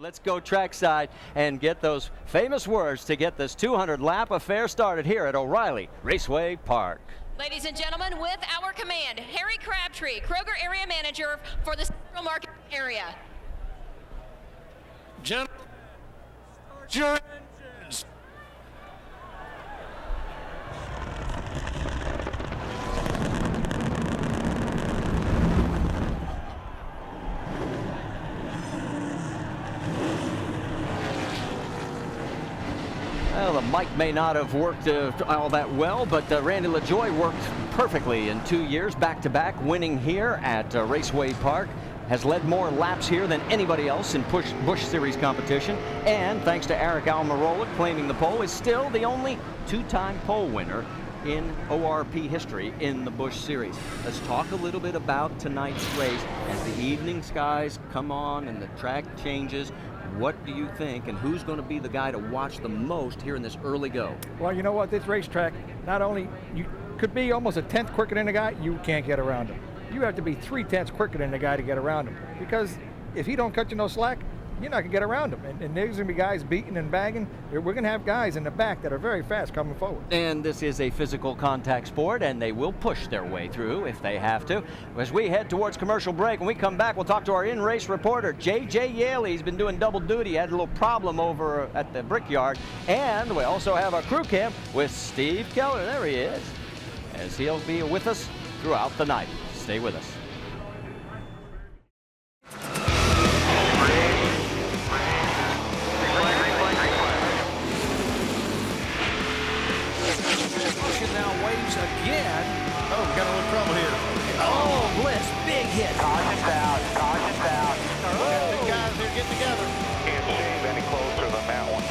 Let's go trackside and get those famous words to get this 200-lap affair started here at O'Reilly Raceway Park. Ladies and gentlemen, with our command, Harry Crabtree, Kroger area manager for the Central Market area. Gentlemen, start your engines. Well, the mic may not have worked all that well, but Randy LaJoie worked perfectly in 2 years back-to-back, winning here at Raceway Park. Has led more laps here than anybody else in Busch Series competition. And thanks to Eric Almirola claiming the pole, is still the only two-time pole winner in ORP history in the Busch Series. Let's talk a little bit about tonight's race as the evening skies come on and the track changes. What do you think, and who's going to be the guy to watch the most here in this early go? Well, you know what? This racetrack, not only you could be almost a tenth quicker than the guy, you can't get around him. You have to be 3/10 quicker than the guy to get around him, because if he don't cut you no slack, you're not going to get around him. And there's going to be guys beating and banging. We're going to have guys in the back that are very fast coming forward. And this is a physical contact sport, and they will push their way through if they have to. As we head towards commercial break, when we come back, we'll talk to our in-race reporter, J.J. Yaley. He's been doing double duty. Had a little problem over at the Brickyard. And we also have our crew camp with Steve Keller. There he is, as he'll be with us throughout the night. Stay with us. Now waves again. Oh, we got a little trouble here. Oh, Bliss, big hit. Caution's out. The guys here get together. Can't shave any closer than that one.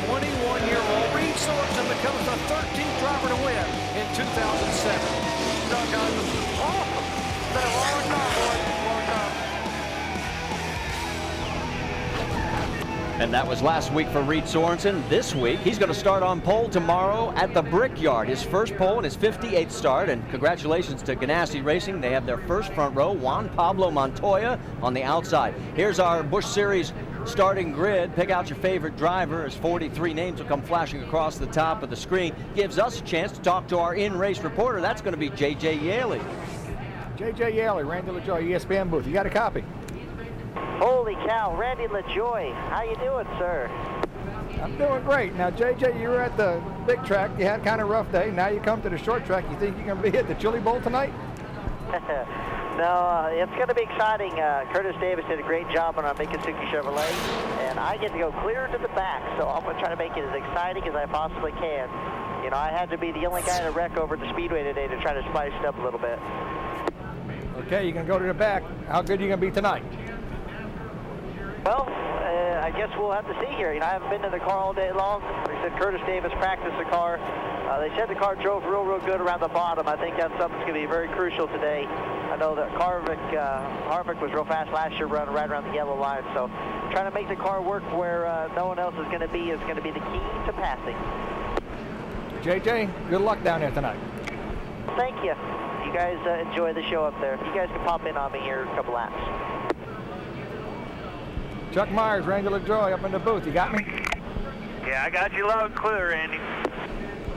21-year-old Reed Sorensen becomes the 13th driver to win in 2007. Awesome. It's been a long time, boys. Long time. And that was last week for Reed Sorensen. This week, he's going to start on pole tomorrow at the Brickyard. His first pole and his 58th start. And congratulations to Ganassi Racing. They have their first front row, Juan Pablo Montoya on the outside. Here's our Busch Series starting grid. Pick out your favorite driver as 43 names will come flashing across the top of the screen. Gives us a chance to talk to our in-race reporter. That's going to be J.J. Yaley. J.J. Yaley, Randy LaJoie, ESPN booth. You got a copy? Holy cow, Randy LaJoie. How you doing, sir? I'm doing great. Now, JJ, you were at the big track. You had kind of a rough day. Now you come to the short track. You think you're going to be at the Chili Bowl tonight? No, it's going to be exciting. Curtis Davis did a great job on our Mickasuki Chevrolet, and I get to go clear to the back, so I'm going to try to make it as exciting as I possibly can. You know, I had to be the only guy to wreck over at the Speedway today to try to spice it up a little bit. Okay, you're going to go to the back. How good are you going to be tonight? Well, I guess we'll have to see here. You know, I haven't been to the car all day long. They said Curtis Davis practiced the car. They said the car drove real good around the bottom. I think that's something that's going to be very crucial today. I know that Harvick was real fast last year running right around the yellow line. So trying to make the car work where no one else is going to be the key to passing. JJ, good luck down there tonight. Thank you. You guys enjoy the show up there. You guys can pop in on me here a couple laps. Chuck Myers, Randy LaJoie up in the booth. You got me? Yeah, I got you loud and clear, Randy.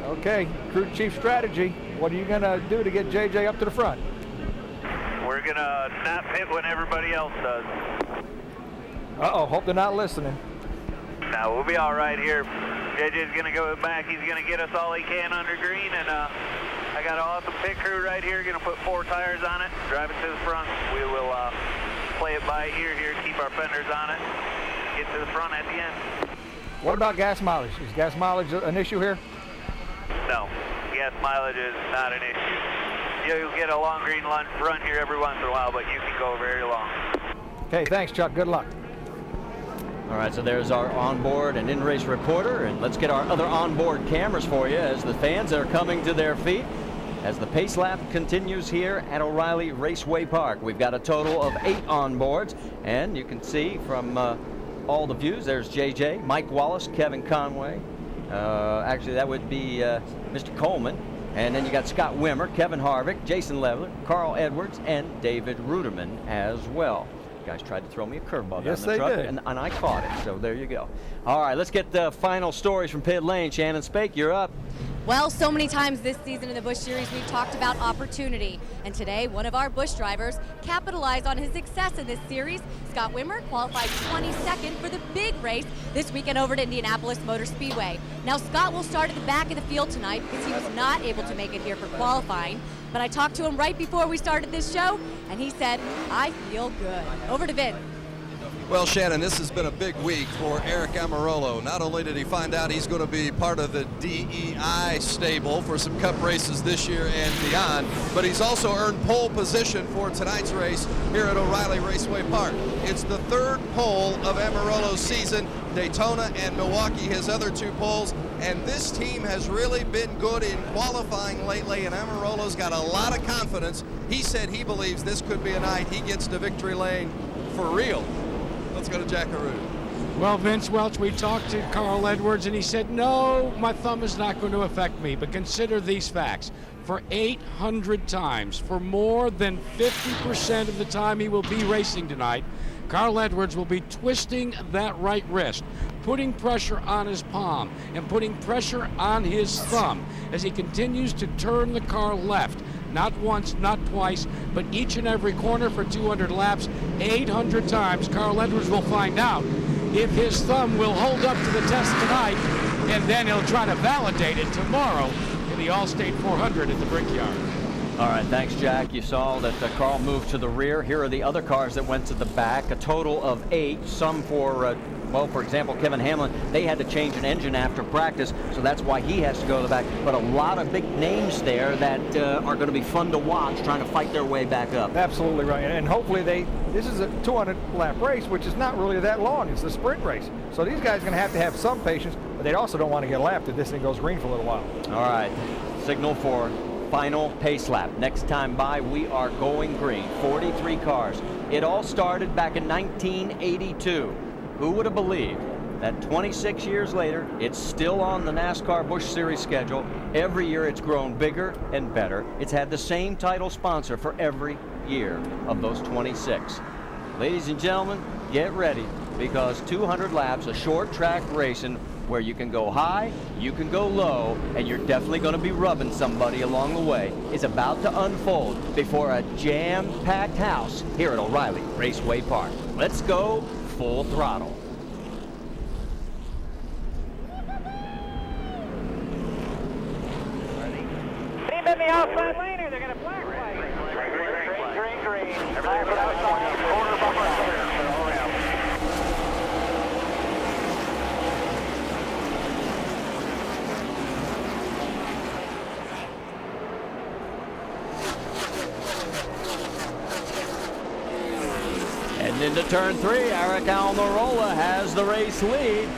Okay, crew chief strategy. What are you going to do to get JJ up to the front? We're going to not pit when everybody else does. Uh-oh, hope they're not listening. Now, we'll be all right here. JJ's going to go back. He's going to get us all he can under green, and I got an awesome pit crew right here. Going to put 4 tires on it, drive it to the front. We will play it by ear here, keep our fenders on it, get to the front at the end. What about gas mileage? Is gas mileage an issue here? No, gas mileage is not an issue. You'll get a long green run here every once in a while, but you can go very long. Okay, thanks, Chuck. Good luck. All right, so there's our onboard and in-race reporter, and let's get our other onboard cameras for you as the fans are coming to their feet as the pace lap continues here at O'Reilly Raceway Park. We've got a total of 8 onboards, and you can see from all the views, there's JJ, Mike Wallace, Kevin Conway. Actually, that would be Mr. Coleman. And then you got Scott Wimmer, Kevin Harvick, Jason Leveler, Carl Edwards, and David Ruderman as well. Guys tried to throw me a curveball Yes, down the truck, they did. and I caught it. So there you go. All right, let's get the final stories from pit lane. Shannon Spake, you're up. Well, so many times this season in the Busch Series, we've talked about opportunity. And today, one of our Busch drivers capitalized on his success in this series. Scott Wimmer qualified 22nd for the big race this weekend over at Indianapolis Motor Speedway. Now, Scott will start at the back of the field tonight because he was not able to make it here for qualifying. But I talked to him right before we started this show, and he said, I feel good. Over to Vince. Well, Shannon, this has been a big week for Eric Almirola. Not only did he find out he's going to be part of the DEI stable for some Cup races this year and beyond, but he's also earned pole position for tonight's race here at O'Reilly Raceway Park. It's the third pole of Almirola's season. Daytona and Milwaukee, his other two poles, and this team has really been good in qualifying lately, and Almirola's got a lot of confidence. He said he believes this could be a night he gets to victory lane for real. Let's go to Jack Arute. Well, Vince Welch, we talked to Carl Edwards, and he said, no, my thumb is not going to affect me, but consider these facts. For 800 times, for more than 50% of the time he will be racing tonight, Carl Edwards will be twisting that right wrist, putting pressure on his palm, and putting pressure on his thumb as he continues to turn the car left. Not once, not twice, but each and every corner for 200 laps, 800 times. Carl Edwards will find out if his thumb will hold up to the test tonight, and then he'll try to validate it tomorrow in the Allstate 400 at the Brickyard. All right, thanks, Jack. You saw that Carl moved to the rear. Here are the other cars that went to the back, a total of 8, some for, well, for example, Kevin Hamlin, they had to change an engine after practice, so that's why he has to go to the back. But a lot of big names there that are going to be fun to watch, trying to fight their way back up. Absolutely right, and hopefully this is a 200-lap race, which is not really that long. It's a sprint race. So these guys are going to have some patience, but they also don't want to get lapped if this thing goes green for a little while. All right, signal for final pace lap. Next time by, we are going green. 43 cars. It all started back in 1982. Who would have believed that 26 years later, it's still on the NASCAR Busch Series schedule. Every year it's grown bigger and better. It's had the same title sponsor for every year of those 26. Ladies and gentlemen, get ready, because 200 laps of short track racing where you can go high, you can go low, and you're definitely going to be rubbing somebody along the way, is about to unfold before a jam-packed house here at O'Reilly Raceway Park. Let's go full throttle. Team in the outside lane here, they're going to flag. Green. Everything's outside. Corner bumper. And into turn 3, Eric Almirola has the race lead.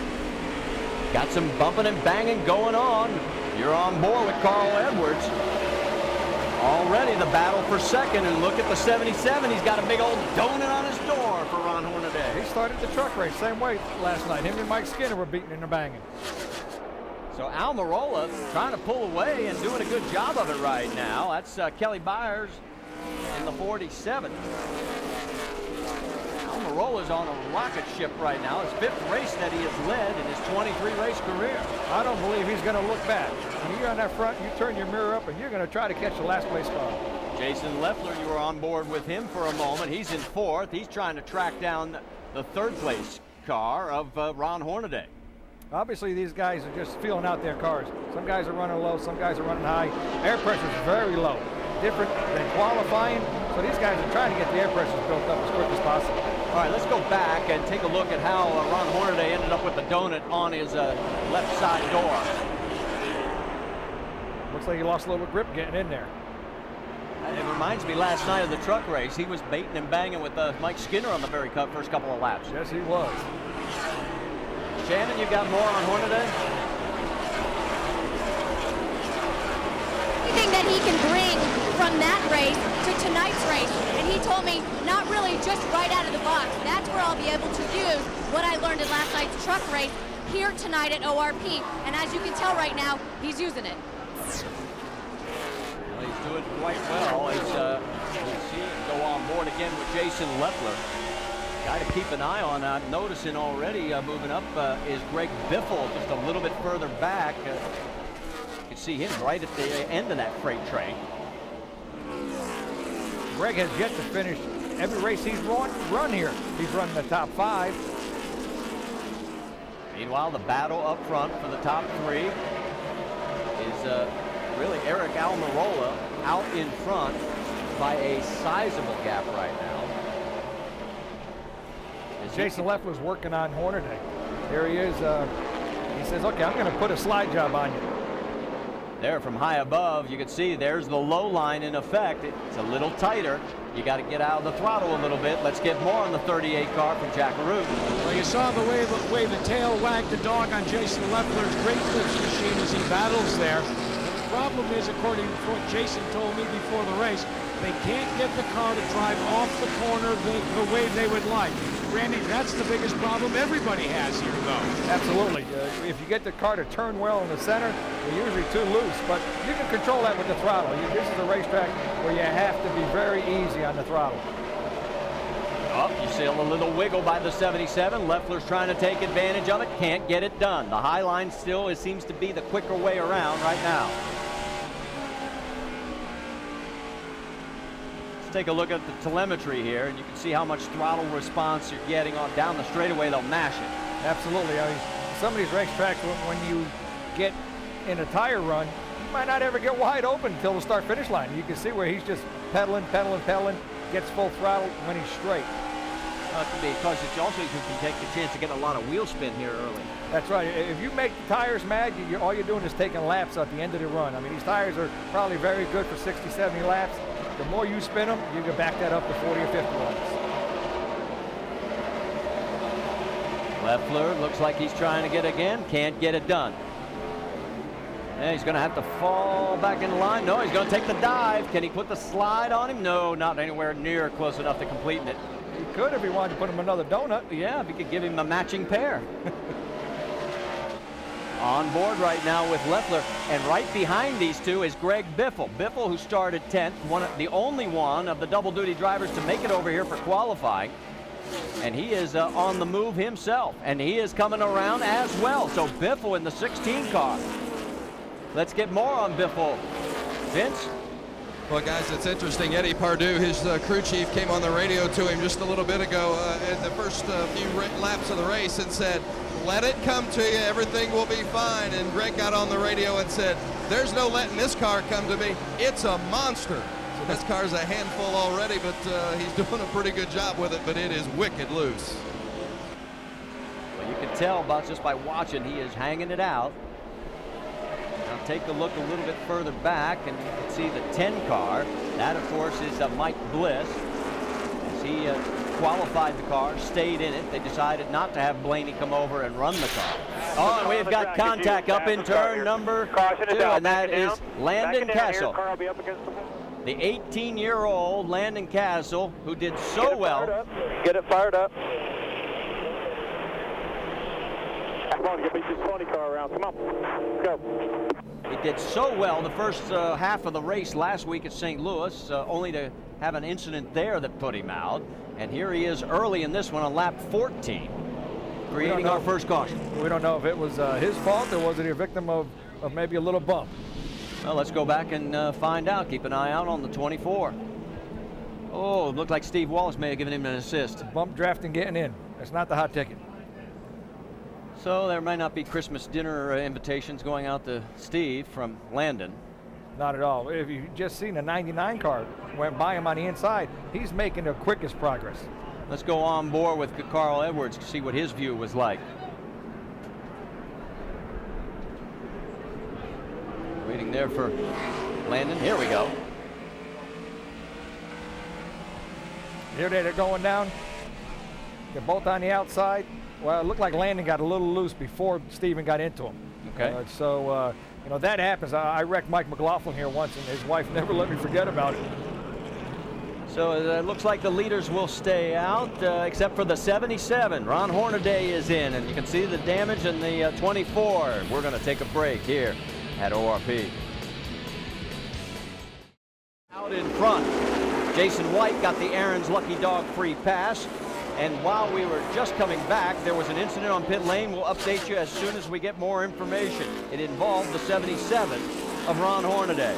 Got some bumping and banging going on. You're on board with Carl Edwards. Already the battle for second, and look at the 77. He's got a big old donut on his door for Ron Hornaday. He started the truck race same way last night. Him and Mike Skinner were beating and banging. So Almirola trying to pull away and doing a good job of it right now. That's Kelly Byers in the 47. Almirola's on a rocket ship right now. His 5th race that he has led in his 23-race career. I don't believe he's going to look back. When you're on that front, you turn your mirror up, and you're going to try to catch the last place car. Jason Leffler, you were on board with him for a moment. He's in 4th. He's trying to track down the 3rd place car of Ron Hornaday. Obviously, these guys are just feeling out their cars. Some guys are running low, some guys are running high. Air pressure is very low, different than qualifying. So these guys are trying to get the air pressures built up as quick as possible. All right, let's go back and take a look at how Ron Hornaday ended up with the donut on his left side door. Looks like he lost a little grip getting in there. It reminds me last night of the truck race. He was baiting and banging with Mike Skinner on the very first couple of laps. Yes, he was. Shannon, you got more on Hornaday? Anything that he can bring from that race to tonight's race, and he told me not really just right out of the box. That's where I'll be able to use what I learned in last night's truck race here tonight at ORP, and as you can tell right now, he's using it. Well, he's doing quite well. We'll see him go on board again with Jason Leffler. Guy to keep an eye on. I'm noticing already moving up is Greg Biffle, just a little bit further back. You can see him right at the end of that freight train. Greg has yet to finish every race he's run here. He's running the top 5. Meanwhile, the battle up front for the top 3 is really Eric Almirola out in front by a sizable gap right now. Jason Leffler's working on Hornaday. Here he is. He says, okay, I'm going to put a slide job on you. There from high above, you can see there's the low line in effect. It's a little tighter. You got to get out of the throttle a little bit. Let's get more on the 38 car from Checkered. Well, you saw the way the tail wagged the dog on Jason Leffler's great flips machine as he battles there. The problem is, according to what Jason told me before the race, they can't get the car to drive off the corner the way they would like. Randy, that's the biggest problem everybody has here, though. Absolutely. If you get the car to turn well in the center, they're usually too loose, but you can control that with the throttle. This is a racetrack where you have to be very easy on the throttle. Oh, you see a little wiggle by the 77. Leffler's trying to take advantage of it. Can't get it done. The high line still seems to be the quicker way around right now. Take a look at the telemetry here, and you can see how much throttle response you're getting on down the straightaway. They'll mash it. Absolutely. I mean, some of these racetracks, when you get in a tire run, you might not ever get wide open until the start-finish line. You can see where he's just pedaling, gets full throttle when he's straight. It could be because it's also you can take the chance to get a lot of wheel spin here early. That's right. If you make the tires mad, all you're doing is taking laps at the end of the run. I mean, these tires are probably very good for 60, 70 laps. The more you spin them, you can back that up to 40 or 50 laps. Leffler looks like he's trying to get again. Can't get it done. And he's going to have to fall back in line. No, he's going to take the dive. Can he put the slide on him? No, not anywhere near close enough to completing it. He could if he wanted to put him another donut. Yeah, if he could give him a matching pair. On board right now with Leffler, and right behind these two is Greg Biffle. Biffle, who started 10th, the only one of the double-duty drivers to make it over here for qualifying. And he is on the move himself, and he is coming around as well. So Biffle in the 16 car. Let's get more on Biffle. Vince? Well, guys, it's interesting. Eddie Pardue, his crew chief, came on the radio to him just a little bit ago at the first few laps of the race and said, let it come to you, everything will be fine. And Greg got on the radio and said, there's no letting this car come to me. It's a monster. So this car's a handful already, but he's doing a pretty good job with it, but it is wicked loose. Well, you can tell just by watching, he is hanging it out. Now take a look a little bit further back, and you can see the 10 car. That, of course, is Mike Bliss. As he qualified the car, stayed in it. They decided not to have Blaney come over and run the car. Oh, and we've got contact up in turn number 2, and that is Landon Castle. The 18-year-old Landon Castle, who did so well. Get it fired up. Come on, get me this 20 car around. Come on, go. He did so well the first half of the race last week at St. Louis, only to have an incident there that put him out. And here he is early in this one on lap 14, creating our first caution. We don't know if it was his fault or was it a victim of maybe a little bump. Well, let's go back and find out. Keep an eye out on the 24. Oh, it looked like Steve Wallace may have given him an assist. Bump drafting getting in. That's not the hot ticket. So there might not be Christmas dinner invitations going out to Steve from Landon. Not at all. If you've just seen a 99 car went by him on the inside, he's making the quickest progress. Let's go on board with Carl Edwards to see what his view was like. Waiting there for Landon. Here we go. Here they're going down. They're both on the outside. Well, it looked like Landon got a little loose before Steven got into him. Okay. You know, that happens. I wrecked Mike McLaughlin here once, and his wife never let me forget about it. So it looks like the leaders will stay out, except for the 77. Ron Hornaday is in, and you can see the damage in the 24. We're going to take a break here at ORP. Out in front, Jason White got the Aaron's Lucky Dog free pass. And while we were just coming back, there was an incident on pit lane. We'll update you as soon as we get more information. It involved the 77 of Ron Hornaday.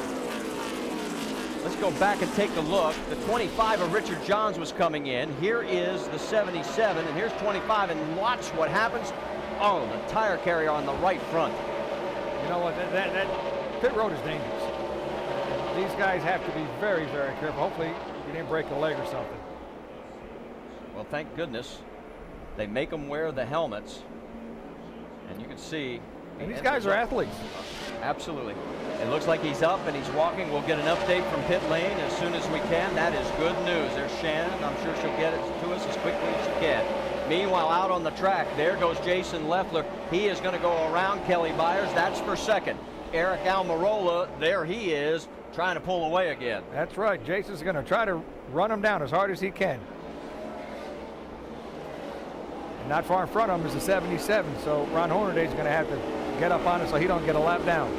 Let's go back and take a look. The 25 of Richard Johns was coming in. Here is the 77, and here's 25, and watch what happens. Oh, the tire carrier on the right front. You know what, that pit road is dangerous. These guys have to be very, very careful. Hopefully you didn't break a leg or something. Well, thank goodness they make them wear the helmets, and you can see. And these guys are athletes. Absolutely. It looks like he's up and he's walking. We'll get an update from pit lane as soon as we can. That is good news. There's Shannon. I'm sure she'll get it to us as quickly as she can. Meanwhile, out on the track, there goes Jason Leffler. He is going to go around Kelly Byers. That's for second. Eric Almirola, there he is, trying to pull away again. That's right. Jason's going to try to run him down as hard as he can. And not far in front of him is the 77, so Ron Hornaday is going to have to get up on it so he don't get a lap down.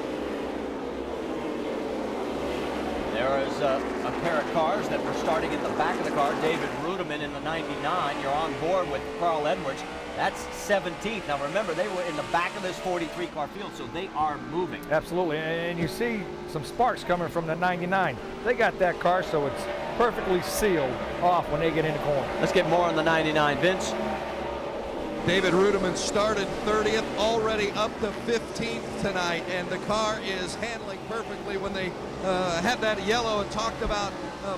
There is a pair of cars that were starting in the back of the car. David Rudeman in the 99. You're on board with Carl Edwards. That's 17th. Now remember, they were in the back of this 43 car field, so they are moving. Absolutely, and you see some sparks coming from the 99. They got that car, so it's perfectly sealed off when they get in the corner. Let's get more on the 99, Vince. David Rudeman started 30th, already up to 15th tonight, and the car is handling perfectly. When they had that yellow and talked about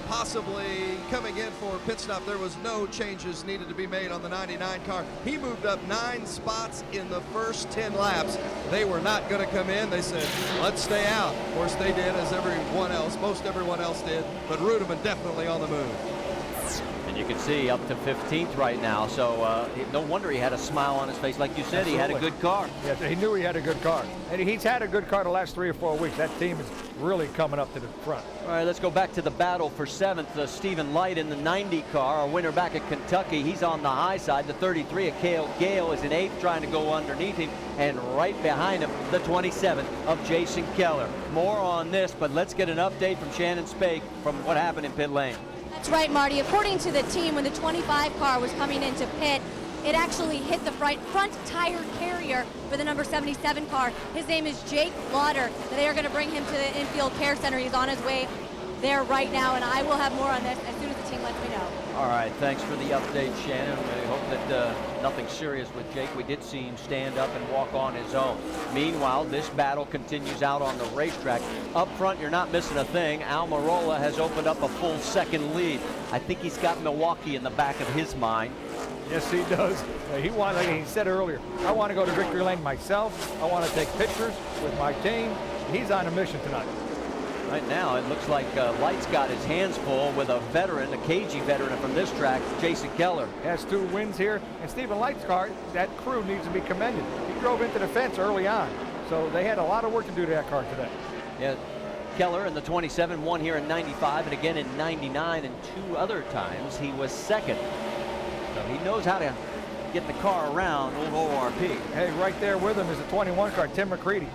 possibly coming in for a pit stop, there was no changes needed to be made on the 99 car. He moved up 9 spots in the first 10 laps. They were not going to come in. They said, let's stay out. Of course, they did, as everyone else, most everyone else did, but Rudeman definitely on the move. And you can see up to 15th right now, so no wonder he had a smile on his face. Like you said, Absolutely. He had a good car. Yes, he knew he had a good car. And he's had a good car the last 3 or 4 weeks. That team is really coming up to the front. All right, let's go back to the battle for 7th. Stephen Light in the 90 car, our winner back at Kentucky. He's on the high side. The 33 of Cale Gale is in 8th, trying to go underneath him. And right behind him, the 27 of Jason Keller. More on this, but let's get an update from Shannon Spake from what happened in pit lane. That's right, Marty. According to the team, when the 25 car was coming into pit, it actually hit the front tire carrier for the number 77 car. His name is Jake Lauder. They are going to bring him to the infield care center. He's on his way there right now, and I will have more on this as soon as the team lets me know. All right, thanks for the update, Shannon. We hope that nothing serious with Jake. We did see him stand up and walk on his own. Meanwhile, this battle continues out on the racetrack. Up front, you're not missing a thing. Almirola has opened up a full second lead. I think he's got Milwaukee in the back of his mind. Yes, he does. He wants, like he said earlier, I want to go to victory lane myself. I want to take pictures with my team. He's on a mission tonight. Right now, it looks like Light's got his hands full with a veteran, a KG veteran from this track, Jason Keller. Has 2 wins here, and Stephen Light's car, that crew needs to be commended. He drove into the fence early on, so they had a lot of work to do to that car today. Yeah, Keller in the 27 won here in 95 and again in 99, and 2 other times he was second. So he knows how to get the car around old ORP. Hey, right there with him is the 21 car, Tim McCready.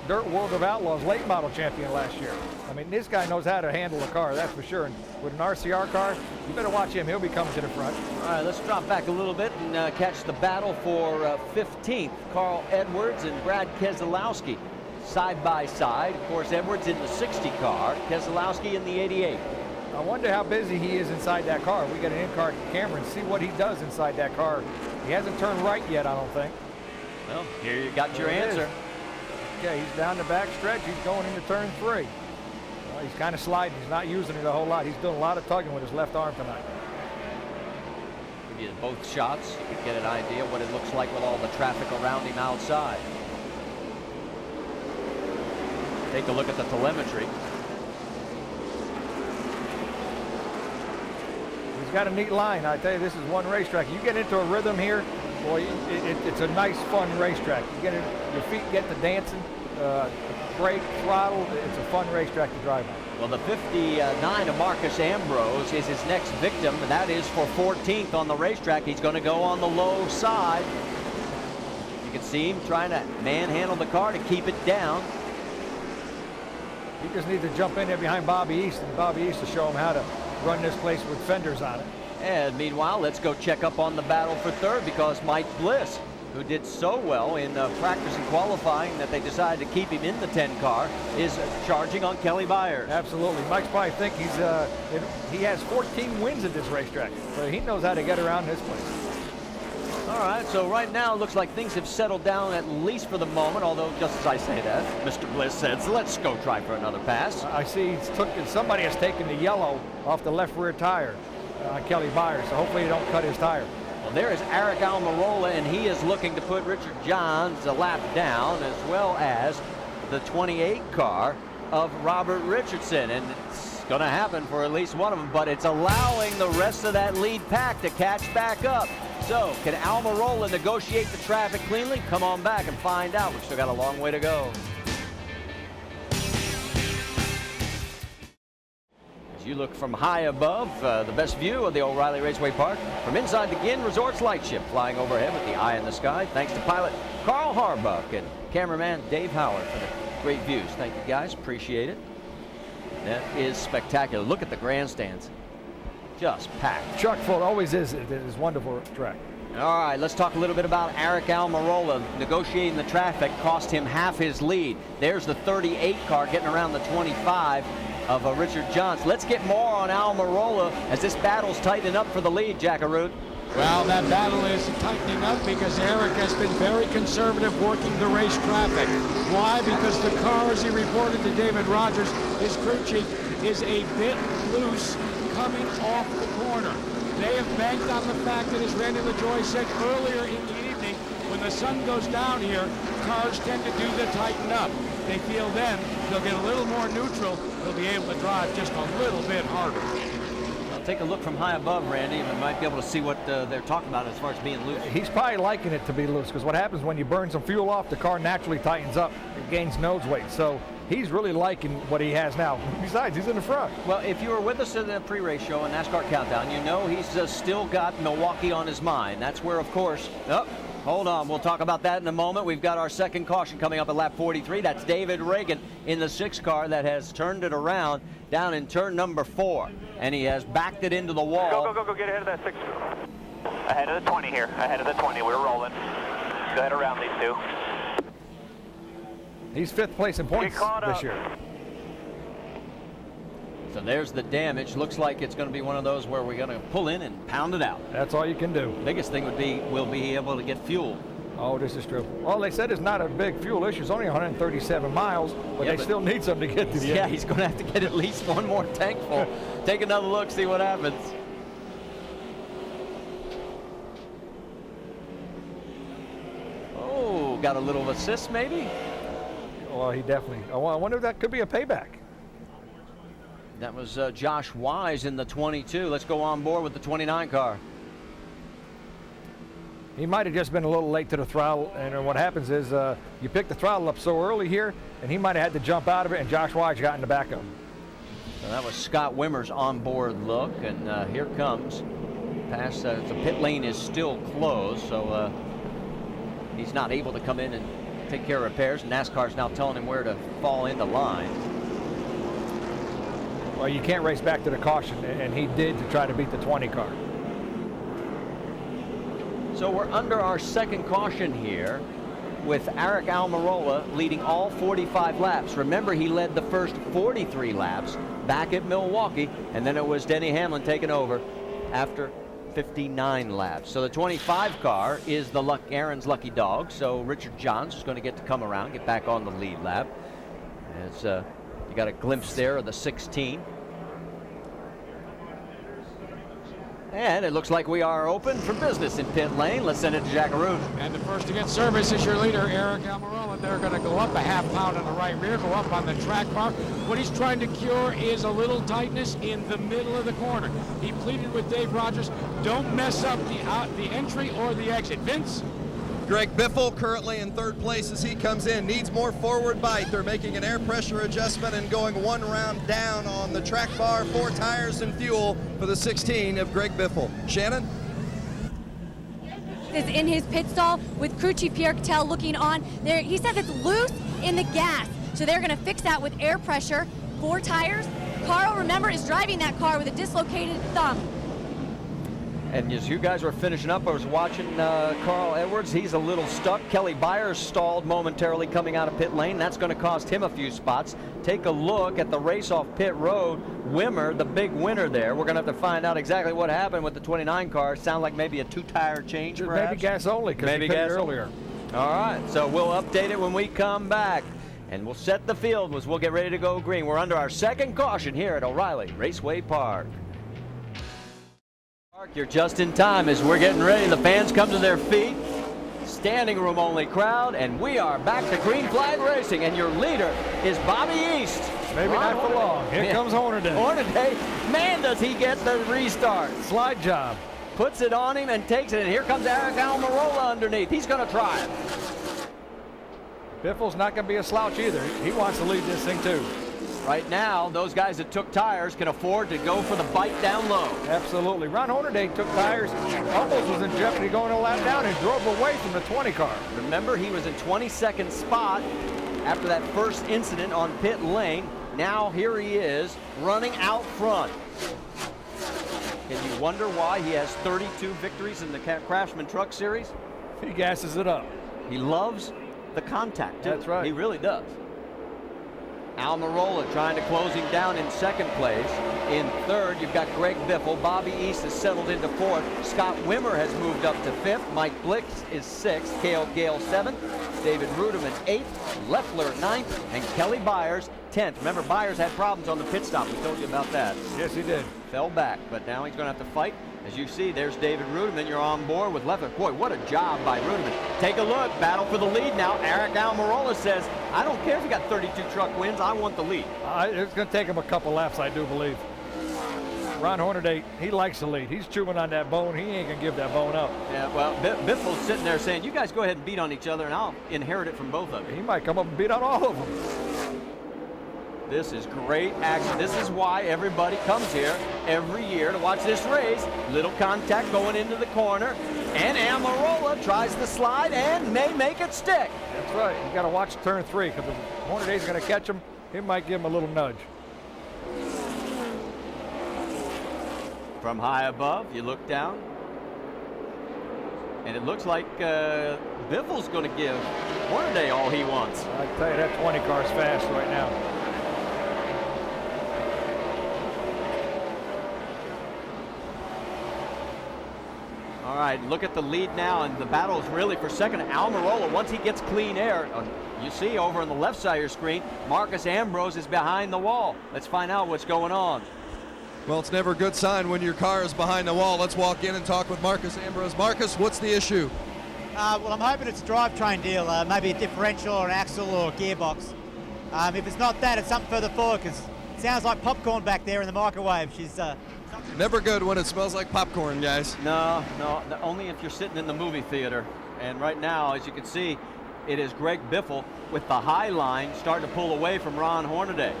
Dirt World of Outlaws late model champion last year. I mean, this guy knows how to handle a car, that's for sure. And with an RCR car, you better watch him. He'll be coming to the front. All right, let's drop back a little bit and catch the battle for 15th. Carl Edwards and Brad Keselowski side by side. Of course, Edwards in the 60 car, Keselowski in the 88. I wonder how busy he is inside that car. We got an in-car camera and see what he does inside that car. He hasn't turned right yet, I don't think. Well, here you got your answer. Okay, he's down the back stretch. He's going into turn 3. Well, he's kind of sliding. He's not using it a whole lot. He's doing a lot of tugging with his left arm tonight. Give you both shots. You can get an idea what it looks like with all the traffic around him outside. Take a look at the telemetry. He's got a neat line. I tell you, this is one racetrack. You get into a rhythm here, boy, it's a nice, fun racetrack. You get it, your feet get to dancing, brake, throttle. It's a fun racetrack to drive on. Well, the 59 of Marcus Ambrose is his next victim, and that is for 14th on the racetrack. He's going to go on the low side. You can see him trying to manhandle the car to keep it down. He just needs to jump in there behind Bobby East, and Bobby East to show him how to run this place with fenders on it. And meanwhile, let's go check up on the battle for third, because Mike Bliss, who did so well in practice and qualifying that they decided to keep him in the 10 car, is charging on Kelly Byers. Absolutely. Mike's probably think he has 14 wins at this racetrack, so he knows how to get around this place. All right, so right now it looks like things have settled down, at least for the moment, although just as I say that, Mr. Bliss says, let's go try for another pass. I see somebody has taken the yellow off the left rear tire on Kelly Byers, so hopefully you don't cut his tire. Well, there is Eric Almirola, and he is looking to put Richard Johns a lap down, as well as the 28 car of Robert Richardson. And it's going to happen for at least one of them, but it's allowing the rest of that lead pack to catch back up. So can Almirola negotiate the traffic cleanly? Come on back and find out. We've still got a long way to go. You look from high above, the best view of the O'Reilly Raceway Park. From inside the Ginn Resorts Lightship, flying overhead with the eye in the sky. Thanks to pilot Carl Harbuck and cameraman Dave Howard for the great views. Thank you guys, appreciate it. That is spectacular. Look at the grandstands, just packed. Chock full, always is. It is wonderful track. All right, let's talk a little bit about Eric Almirola. Negotiating the traffic cost him half his lead. There's the 38 car getting around the 25 of Richard Johns. Let's get more on Almirola as this battle's tightening up for the lead, Jackaroot. Well, that battle is tightening up because Eric has been very conservative working the race traffic. Why? Because the car, as he reported to David Rogers, his crew chief, is a bit loose coming off the corner. They have banked on the fact that, as Randy LaJoie said earlier in the evening, when the sun goes down here, cars tend to do the tighten up. They feel then they'll get a little more neutral. They'll be able to drive just a little bit harder. Well, take a look from high above, Randy, and we might be able to see what they're talking about as far as being loose. He's probably liking it to be loose, because what happens when you burn some fuel off, the car naturally tightens up. It gains nose weight. So he's really liking what he has now. Besides, he's in the front. Well, if you were with us in the pre-race show and NASCAR Countdown, you know he's still got Milwaukee on his mind. That's where, of course, hold on, we'll talk about that in a moment. We've got our second caution coming up at lap 43. That's David Reagan in the 6 car that has turned it around down in turn number 4. And he has backed it into the wall. Go, get ahead of that 6. Ahead of the 20 here. Ahead of the 20. We're rolling. Go ahead around these two. He's 5th place in points this year. So there's the damage. Looks like it's going to be one of those where we're going to pull in and pound it out. That's all you can do. Biggest thing would be we'll be able to get fuel. Oh, this is true. Well, they said it's not a big fuel issue. It's only 137 miles, but they still need something to get to the end. Yeah, he's going to have to get at least one more tank full. Take another look, see what happens. Oh, got a little assist maybe? Well, he definitely. I wonder if that could be a payback. That was Josh Wise in the 22. Let's go on board with the 29 car. He might have just been a little late to the throttle, and what happens is you pick the throttle up so early here, and he might have had to jump out of it, and Josh Wise got in the back of him. So that was Scott Wimmer's onboard look, and here comes past. The pit lane is still closed, so he's not able to come in and take care of repairs. NASCAR's now telling him where to fall into line. Well, you can't race back to the caution, and he did to try to beat the 20 car. So we're under our second caution here with Eric Almirola leading all 45 laps. Remember, he led the first 43 laps back at Milwaukee, and then it was Denny Hamlin taking over after 59 laps. So the 25 car is the Aaron's lucky dog, so Richard Johns is going to get to come around, get back on the lead lap. As you got a glimpse there of the 16. And it looks like we are open for business in pit lane. Let's send it to Jackaroon. And the first to get service is your leader, Eric Almirola. They're going to go up a half pound on the right rear, go up on the track bar. What he's trying to cure is a little tightness in the middle of the corner. He pleaded with Dave Rogers, don't mess up the entry or the exit. Vince? Greg Biffle currently in 3rd place as he comes in. Needs more forward bite. They're making an air pressure adjustment and going 1 round down on the track bar. 4 tires and fuel for the 16 of Greg Biffle. Shannon? Is in his pit stall with crew chief Pierre Cattell looking on. There, he says it's loose in the gas, so they're going to fix that with air pressure. 4 tires. Carl, remember, is driving that car with a dislocated thumb. And as you guys were finishing up, I was watching Carl Edwards. He's a little stuck. Kelly Byers stalled momentarily coming out of pit lane. That's going to cost him a few spots. Take a look at the race off pit road. Wimmer, the big winner there. We're going to have to find out exactly what happened with the 29 car. Sound like maybe a 2-tire change, perhaps? Maybe gas only, because he pitted earlier. All right, so we'll update it when we come back. And we'll set the field as we'll get ready to go green. We're under our second caution here at O'Reilly Raceway Park. You're just in time as we're getting ready. The fans come to their feet. Standing room only crowd, and we are back to green flag racing, and your leader is Bobby East. Maybe not for long. Here comes Hornaday. Hornaday, man, does he get the restart. Slide job. Puts it on him and takes it, and here comes Eric Almirola underneath. He's going to try it. Biffle's not going to be a slouch either. He wants to lead this thing too. Right now, those guys that took tires can afford to go for the bite down low. Absolutely. Ron Hornaday took tires, almost was in jeopardy going a lap down and drove away from the 20 car. Remember, he was in 22nd spot after that first incident on pit lane. Now here he is running out front. Can you wonder why he has 32 victories in the Craftsman Truck Series? He gasses it up. He loves the contact, too. That's right. He really does. Almirola trying to close him down in second place. In third, you've got Greg Biffle. Bobby East has settled into fourth. Scott Wimmer has moved up to fifth. Mike Blix is sixth. Cale Gale seventh. David Ruderman eighth. Leffler ninth. And Kelly Byers 10th. Remember, Byers had problems on the pit stop. We told you about that. Yes, he did. Fell back, but now he's going to have to fight. As you see, there's David Ruderman. You're on board with Leffler. Boy, what a job by Ruderman. Take a look. Battle for the lead now. Eric Almirola says, I don't care if you got 32 truck wins. I want the lead. It's going to take him a couple laps, I do believe. Ron Hornaday, he likes the lead. He's chewing on that bone. He ain't going to give that bone up. Yeah, well, Biffle's sitting there saying, you guys go ahead and beat on each other, and I'll inherit it from both of you. He might come up and beat on all of them. This is great action. This is why everybody comes here every year to watch this race. Little contact going into the corner, and Almirola tries to slide and may make it stick. That's right. You got to watch turn 3, because if Hornaday's going to catch him, he might give him a little nudge. From high above, you look down, and it looks like Biffle's going to give Hornaday all he wants. I tell you, that 20 car's fast right now. All right, look at the lead now, and the battle is really for second. Almirola, once he gets clean air, you see over on the left side of your screen, Marcus Ambrose is behind the wall. Let's find out what's going on. Well, it's never a good sign when your car is behind the wall. Let's walk in and talk with Marcus Ambrose. Marcus, what's the issue? Well, I'm hoping it's a drivetrain deal, maybe a differential or an axle or a gearbox. If it's not that, it's something further forward, because it sounds like popcorn back there in the microwave. She's never good when it smells like popcorn, guys. No, only if you're sitting in the movie theater. And right now, as you can see, it is Greg Biffle with the high line starting to pull away from Ron Hornaday.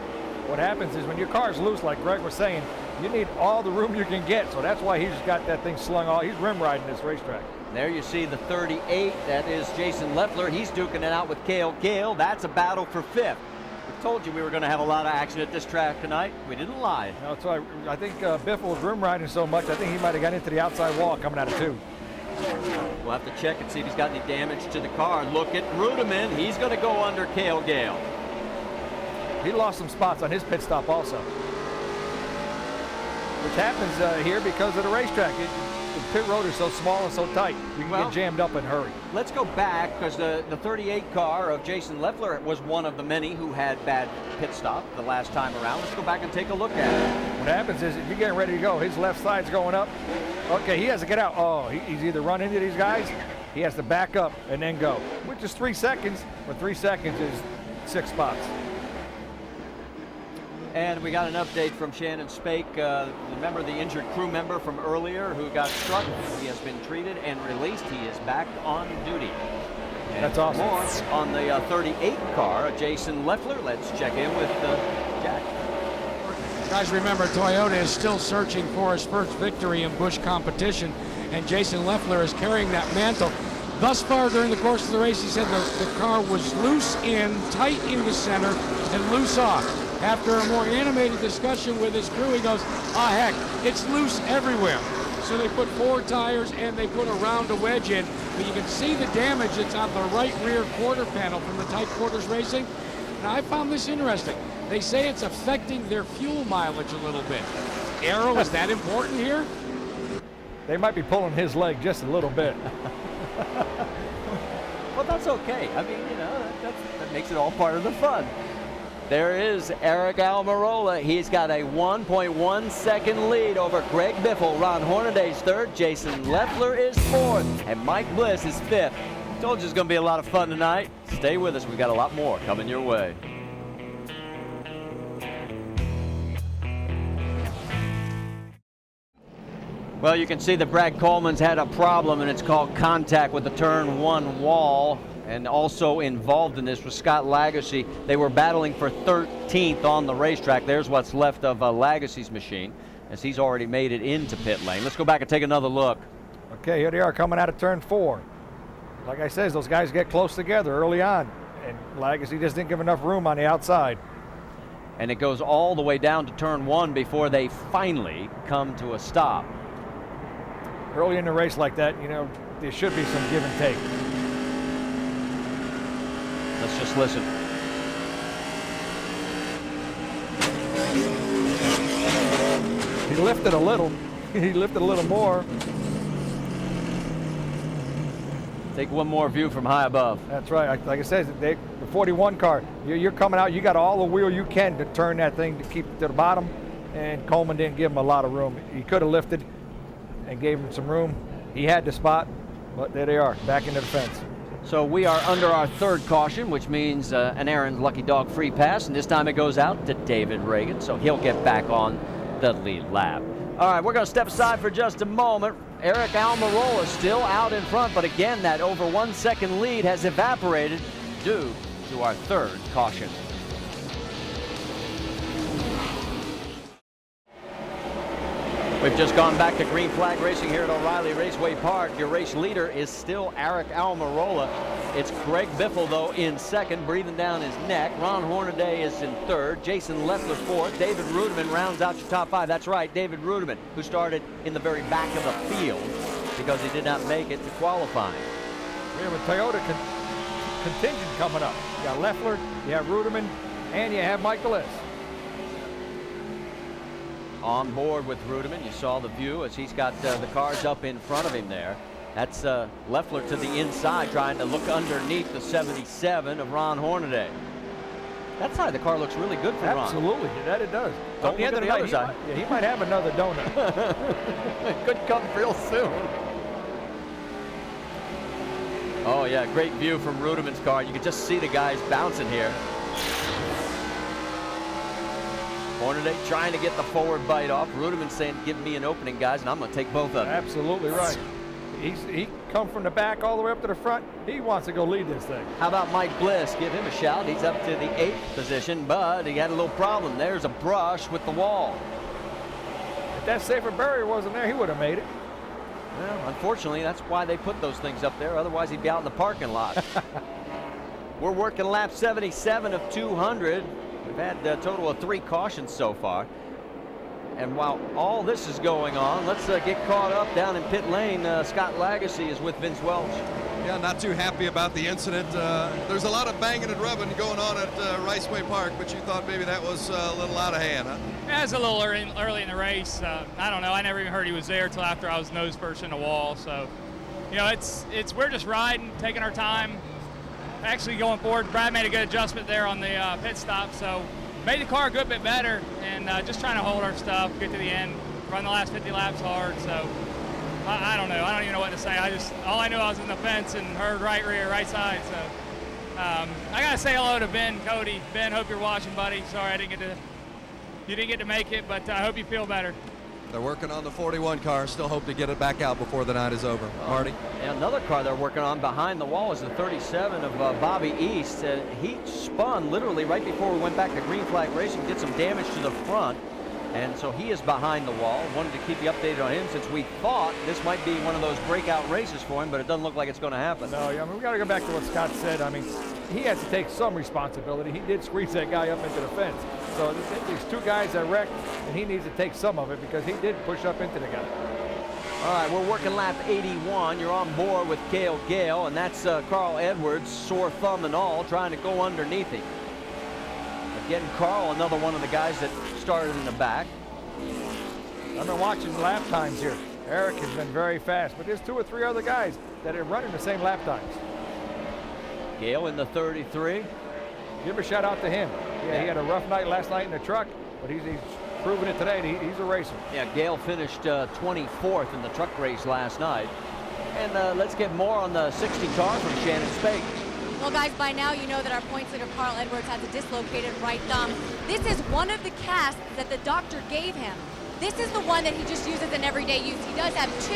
What happens is when your car's loose, like Greg was saying, you need all the room you can get. So that's why he's got that thing slung all. He's rim riding this racetrack. There you see the 38. That is Jason Leffler. He's duking it out with Cale Gale. That's a battle for fifth. We told you we were going to have a lot of action at this track tonight. We didn't lie. No, that's why I think Biffle was rim riding so much, I think he might have got into the outside wall coming out of 2. We'll have to check and see if he's got any damage to the car. Look at Ruderman. He's going to go under Cale Gale. He lost some spots on his pit stop also, which happens here because of the racetrack. The pit road is so small and so tight, you can get jammed up in a hurry. Let's go back, because the 38 car of Jason Leffler was one of the many who had bad pit stop the last time around. Let's go back and take a look at it. What happens is if you're getting ready to go, his left side's going up. Okay, he has to get out. Oh, he's either run into these guys, he has to back up and then go, which is 3 seconds, but 3 seconds is 6 spots. And we got an update from Shannon Spake. Remember the injured crew member from earlier who got struck? He has been treated and released. He is back on duty. And that's awesome. More on the 38 car, Jason Leffler. Let's check in with Jack. Guys, remember, Toyota is still searching for his first victory in Busch competition, and Jason Leffler is carrying that mantle. Thus far during the course of the race, he said the car was loose in, tight in the center, and loose off. After a more animated discussion with his crew, he goes, heck, it's loose everywhere. So they put 4 tires and they put a round of wedge in. But you can see the damage that's on the right rear quarter panel from the tight quarters racing. Now, I found this interesting. They say it's affecting their fuel mileage a little bit. Aero, is that important here? They might be pulling his leg just a little bit. Well, that's okay. I mean, you know, that makes it all part of the fun. There is Eric Almirola. He's got a 1.1 second lead over Greg Biffle. Ron Hornaday's third. Jason Leffler is fourth. And Mike Bliss is fifth. Told you it's going to be a lot of fun tonight. Stay with us. We got a lot more coming your way. Well, you can see that Brad Coleman's had a problem, and it's called contact with the turn 1 wall. And also involved in this was Scott Lagacy. They were battling for 13th on the racetrack. There's what's left of Lagacy's machine, as he's already made it into pit lane. Let's go back and take another look. Okay, here they are coming out of turn 4. Like I said, those guys get close together early on, and Lagacy just didn't give enough room on the outside. And it goes all the way down to turn 1 before they finally come to a stop. Early in the race like that, you know, there should be some give and take. Let's just listen. He lifted a little. He lifted a little more. Take one more view from high above. That's right. Like I said, the 41 car, you're coming out, you got all the wheel you can to turn that thing to keep it to the bottom, and Coleman didn't give him a lot of room. He could have lifted and gave him some room. He had the spot, but there they are, back into the fence. So we are under our third caution, which means an Aaron's Lucky Dog free pass, and this time it goes out to David Reagan, so he'll get back on the lead lap. All right, we're going to step aside for just a moment. Eric Almirola still out in front, but again, that over 1 second lead has evaporated due to our third caution. We've just gone back to green flag racing here at O'Reilly Raceway Park. Your race leader is still Eric Almirola. It's Greg Biffle, though, in second, breathing down his neck. Ron Hornaday is in third. Jason Leffler fourth. David Rudiman rounds out your top 5. That's right, David Rudiman, who started in the very back of the field because he did not make it to qualifying. We have a Toyota contingent coming up. You got Leffler, you have Rudiman, and you have Mike Bliss. On board with Rudiman, you saw the view as he's got the cars up in front of him there. That's Leffler to the inside, trying to look underneath the 77 of Ron Hornaday. That side of the car looks really good for Ron. Absolutely, that it does. Don't look at the other side. He might have another donut. Could come real soon. Oh yeah, great view from Rudiman's car. You can just see the guys bouncing here. Hornaday trying to get the forward bite off. Rudiman saying, give me an opening, guys, and I'm going to take both of them. Absolutely right. He come from the back all the way up to the front. He wants to go lead this thing. How about Mike Bliss? Give him a shout. He's up to the 8th position, but he had a little problem. There's a brush with the wall. If that safer barrier wasn't there, he would have made it. Well, unfortunately, that's why they put those things up there. Otherwise, he'd be out in the parking lot. We're working lap 77 of 200. We've had a total of 3 cautions so far. And while all this is going on, let's get caught up down in pit lane. Scott Lagacy is with Vince Welch. Yeah, not too happy about the incident. There's a lot of banging and rubbing going on at Raceway Park, but you thought maybe that was a little out of hand, huh? Yeah, it was a little early in the race. I don't know. I never even heard he was there until after I was nose first in the wall. So, you know, we're just riding, taking our time, actually going forward. Brad made a good adjustment there on the pit stop, so made the car a good bit better, and just trying to hold our stuff, get to the end, run the last 50 laps hard. So I don't know. I don't even know what to say. All I knew I was in the fence and heard right rear, right side. So I gotta say hello to Ben, Cody. Ben, hope you're watching, buddy. Sorry you didn't get to make it, but I hope you feel better. They're working on the 41 car. Still hope to get it back out before the night is over. Marty? And another car they're working on behind the wall is the 37 of Bobby East. He spun literally right before we went back to green flag racing, did some damage to the front. And so he is behind the wall. Wanted to keep you updated on him since we thought this might be one of those breakout races for him, but it doesn't look like it's going to happen. No, yeah, I mean, we got to go back to what Scott said. I mean, he has to take some responsibility. He did squeeze that guy up into the fence. So these 2 guys that wrecked, and he needs to take some of it because he did push up into the guy. All right, we're working lap 81. You're on board with Cale Gale, and that's Carl Edwards, sore thumb and all, trying to go underneath him. Again, Carl, another one of the guys that started in the back. I've been watching lap times here. Eric has been very fast, but there's 2 or 3 other guys that are running the same lap times. Gale in the 33. Give a shout out to him. Yeah, he had a rough night last night in the truck, but he's proven it today. He's a racer. Yeah, Gale finished 24th in the truck race last night. And let's get more on the 60 car from Shannon Spake. Well, guys, by now you know that our points leader, Carl Edwards, has a dislocated right thumb. This is one of the casts that the doctor gave him. This is the one that he just uses in everyday use. He does have 2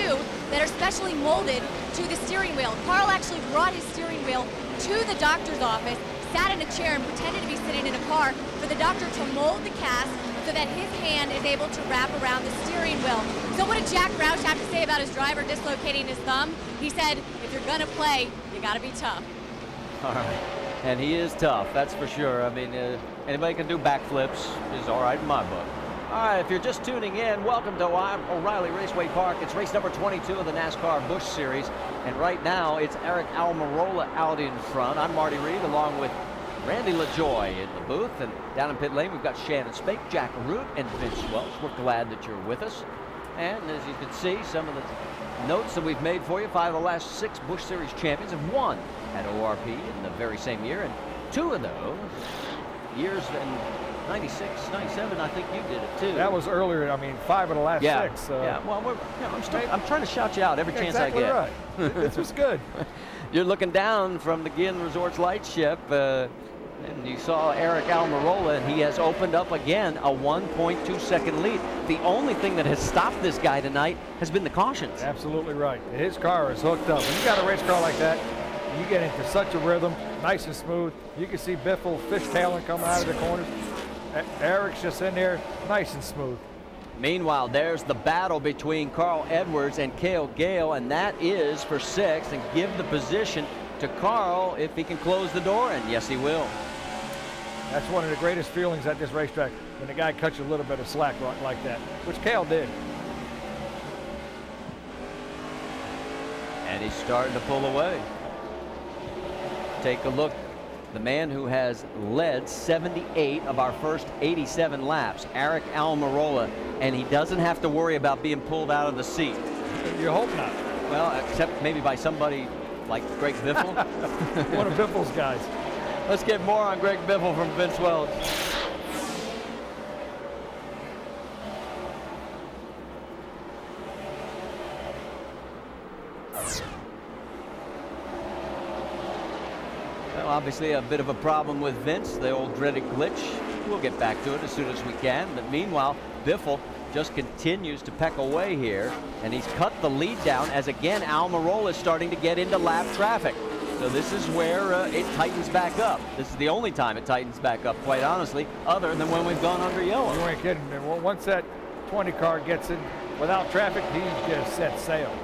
that are specially molded to the steering wheel. Carl actually brought his steering wheel to the doctor's office, sat in a chair and pretended to be sitting in a car for the doctor to mold the cast so that his hand is able to wrap around the steering wheel. So what did Jack Roush have to say about his driver dislocating his thumb? He said, if you're gonna play, you gotta be tough. All right, and he is tough, that's for sure. I mean, anybody can do backflips is all right in my book. All right, if you're just tuning in, welcome to O'Reilly Raceway Park. It's race number 22 of the NASCAR Busch Series, and right now it's Eric Almirola out in front. I'm Marty Reed along with Randy LaJoy in the booth, and down in pit lane we've got Shannon Spake, Jack Root, and Vince Welch. We're glad that you're with us. And as you can see, some of the notes that we've made for you, 5 of the last 6 Busch Series champions have won at ORP in the very same year, and 2 of those years in 96, 97, I think you did it too. That was earlier. I mean, 5 of the last 6. Yeah. Well, I'm trying to shout you out every chance I get. Right. This was good. You're looking down from the Ginn Resorts lightship, and you saw Eric Almirola, and he has opened up again a 1.2 second lead. The only thing that has stopped this guy tonight has been the cautions. Absolutely right. His car is hooked up. When you got a race car like that, you get into such a rhythm, nice and smooth. You can see Biffle fishtailing coming out of the corners. Eric's just in there, nice and smooth. Meanwhile, there's the battle between Carl Edwards and Cale Gale, and that is for 6th, and give the position to Carl if he can close the door, and yes, he will. That's one of the greatest feelings at this racetrack, when the guy cuts you a little bit of slack like that, which Cale did. And he's starting to pull away. Take a look. The man who has led 78 of our first 87 laps, Eric Almirola, and he doesn't have to worry about being pulled out of the seat. You hope not. Well, except maybe by somebody like Greg Biffle. One of Biffle's guys. Let's get more on Greg Biffle from Vince Welch. Well, obviously a bit of a problem with Vince, the old dreaded glitch. We'll get back to it as soon as we can. But meanwhile, Biffle just continues to peck away here, and he's cut the lead down as again Almirola is starting to get into lap traffic. So this is where it tightens back up. This is the only time it tightens back up, quite honestly, other than when we've gone under yellow. You ain't kidding. Once that 20 car gets in without traffic, he's just set sail.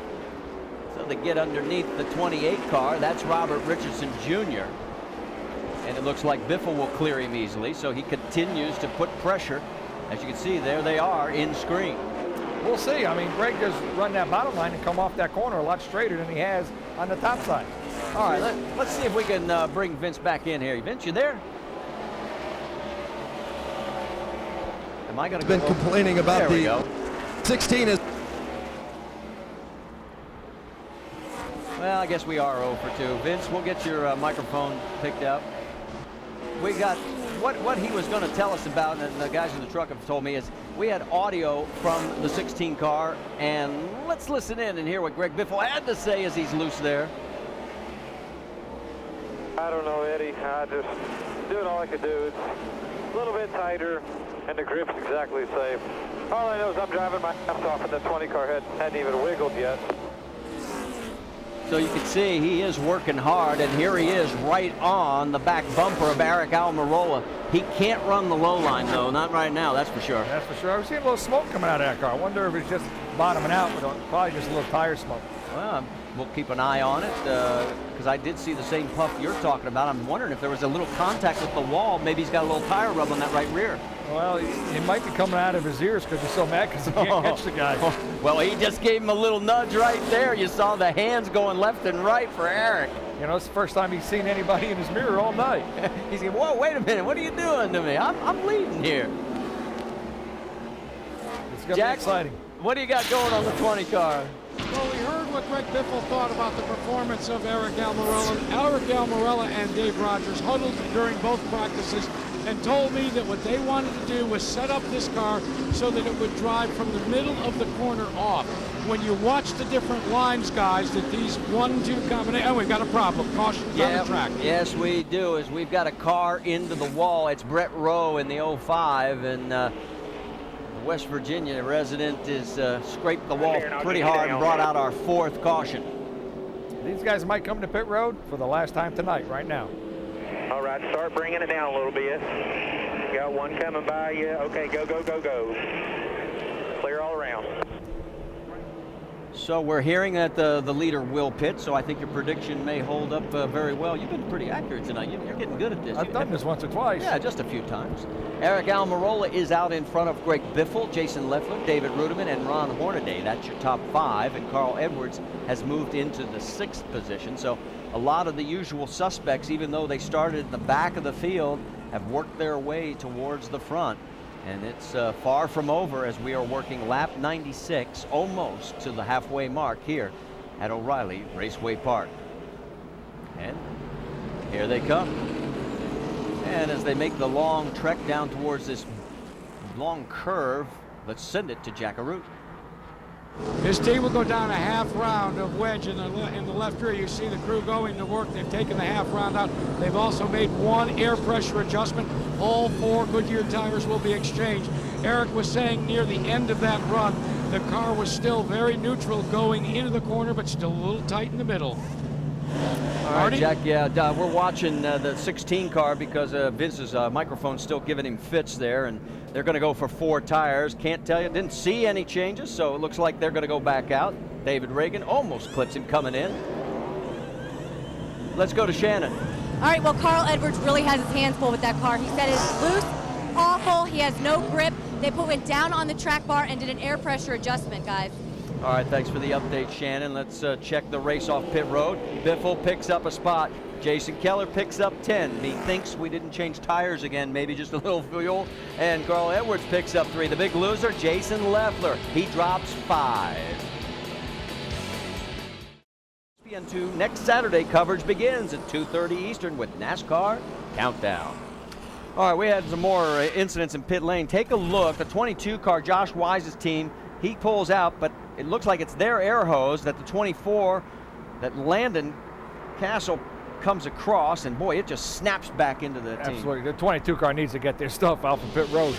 So they get underneath the 28 car. That's Robert Richardson Jr. And it looks like Biffle will clear him easily, so he continues to put pressure. As you can see, there they are in screen. We'll see. I mean, Greg just run that bottom line and come off that corner a lot straighter than he has on the top side. All right, let's see if we can bring Vince back in here. Vince, you there? Am I going to been complaining about the 16 is. Well, I guess we are 0 for 2. Vince, we'll get your microphone picked up. We got what he was going to tell us about, and the guys in the truck have told me, is we had audio from the 16 car, and let's listen in and hear what Greg Biffle had to say as he's loose there. I don't know, Eddie. I just doing all I could do. It's a little bit tighter, and the grip's exactly the same. All I know is I'm driving my ass off, and the 20 car hadn't even wiggled yet. So you can see he is working hard, and here he is right on the back bumper of Eric Almirola. He can't run the low line, though, not right now, that's for sure. That's for sure. I was seeing a little smoke coming out of that car. I wonder if it's just bottoming out, but probably just a little tire smoke. Well, we'll keep an eye on it, because because I did see the same puff you're talking about. I'm wondering if there was a little contact with the wall. Maybe he's got a little tire rub on that right rear. Well, he might be coming out of his ears because he's so mad because he can't catch the guy. Well, he just gave him a little nudge right there. You saw the hands going left and right for Eric. You know, it's the first time he's seen anybody in his mirror all night. He's saying, whoa, wait a minute. What are you doing to me? I'm leading here. It's going to be exciting. What do you got going on the 20 car? Well, we heard what Greg Biffle thought about the performance of Eric Almirola. Eric Almirola and Dave Rogers huddled during both practices and told me that what they wanted to do was set up this car so that it would drive from the middle of the corner off. When you watch the different lines, guys, that these 1-2 combinations, and we've got a problem. Caution on the track. Yes, we do. Is we've got a car into the wall. It's Brett Rowe in the 05, and West Virginia resident is scraped the wall pretty hard and brought out our 4th caution. These guys might come to pit road for the last time tonight, right now. All right, start bringing it down a little bit. Got one coming by you. Okay, go, go, go, go. Clear all around. So we're hearing that the leader will pit, so I think your prediction may hold up very well. You've been pretty accurate tonight. You're getting good at this. I've done this once or twice. Yeah, just a few times. Eric Almirola is out in front of Greg Biffle, Jason Leffler, David Rudiman, and Ron Hornaday. That's your top 5, and Carl Edwards has moved into the 6th position. So a lot of the usual suspects, even though they started at the back of the field, have worked their way towards the front. And it's far from over as we are working lap 96, almost to the halfway mark here at O'Reilly Raceway Park. And here they come. And as they make the long trek down towards this long curve, let's send it to Jackaroo. His team will go down a half round of wedge in the left rear. You see the crew going to work. They've taken the half round out. They've also made 1 air pressure adjustment. All 4 Goodyear tires will be exchanged. Eric was saying near the end of that run, the car was still very neutral going into the corner, but still a little tight in the middle. All right, Jack, yeah, we're watching the 16 car because Vince's microphone's still giving him fits there, and they're going to go for 4 tires. Can't tell you, didn't see any changes, so it looks like they're going to go back out. David Reagan almost clips him coming in. Let's go to Shannon. All right, well, Carl Edwards really has his hands full with that car. He said it's loose, awful, he has no grip. They went down on the track bar and did an air pressure adjustment, guys. All right, thanks for the update, Shannon. Let's check the race off pit road. Biffle picks up a spot. Jason Keller picks up 10. He thinks we didn't change tires again, maybe just a little fuel. And Carl Edwards picks up 3. The big loser, Jason Leffler. He drops 5. ESPN2 next Saturday coverage begins at 2:30 Eastern with NASCAR Countdown. All right, we had some more incidents in pit lane. Take a look. The 22 car, Josh Wise's team, he pulls out, but it looks like it's their air hose that the 24, that Landon Castle comes across, and boy, it just snaps back into the team. Absolutely. The 22 car needs to get their stuff out from pit road.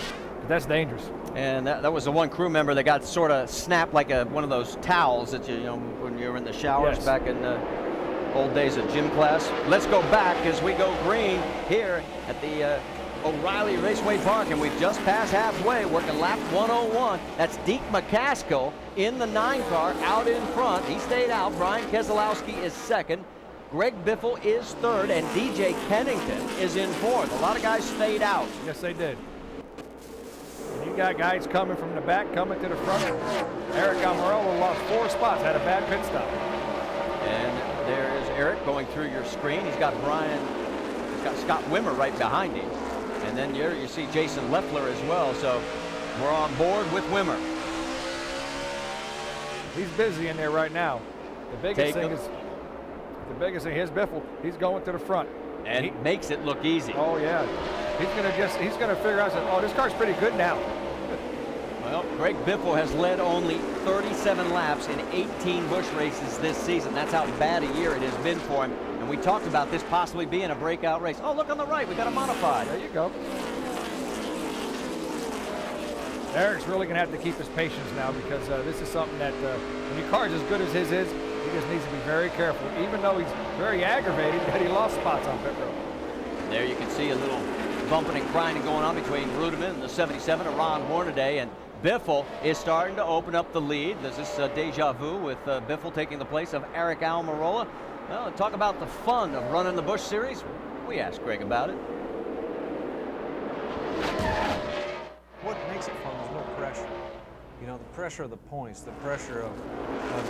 That's dangerous. And that was the one crew member that got sort of snapped like one of those towels that you know when you're in the showers back in the old days of gym class. Let's go back as we go green here at the O'Reilly Raceway Park, and we've just passed halfway, working lap 101. That's Deke McCaskill in the 9 car out in front. He stayed out. Brian Keselowski is 2nd. Greg Biffle is 3rd, and DJ Kennington is in 4th. A lot of guys stayed out. Yes, they did. And you got guys coming from the back, coming to the front. Eric Almirola lost 4 spots, had a bad pit stop. And there is Eric going through your screen. He's got Scott Wimmer right behind him. And then here you see Jason Leffler as well. So we're on board with Wimmer. He's busy in there right now. The biggest thing is Biffle. He's going to the front. And he makes it look easy. Oh yeah. He's gonna figure out, oh, this car's pretty good now. Well, Greg Biffle has led only 37 laps in 18 Busch races this season. That's how bad a year it has been for him. And we talked about this possibly being a breakout race. Oh, look on the right, we got a modified. There you go. Eric's really going to have to keep his patience now because this is something that when your car's as good as his is, he just needs to be very careful, even though he's very aggravated that he lost spots on pit road. There you can see a little bumping and grinding going on between Rudiman and the 77 of Ron Hornaday, and Biffle is starting to open up the lead. There's this deja vu with Biffle taking the place of Eric Almirola. Well, talk about the fun of running the Busch Series. We asked Greg about it. What makes it fun is no pressure. You know, the pressure of the points, the pressure of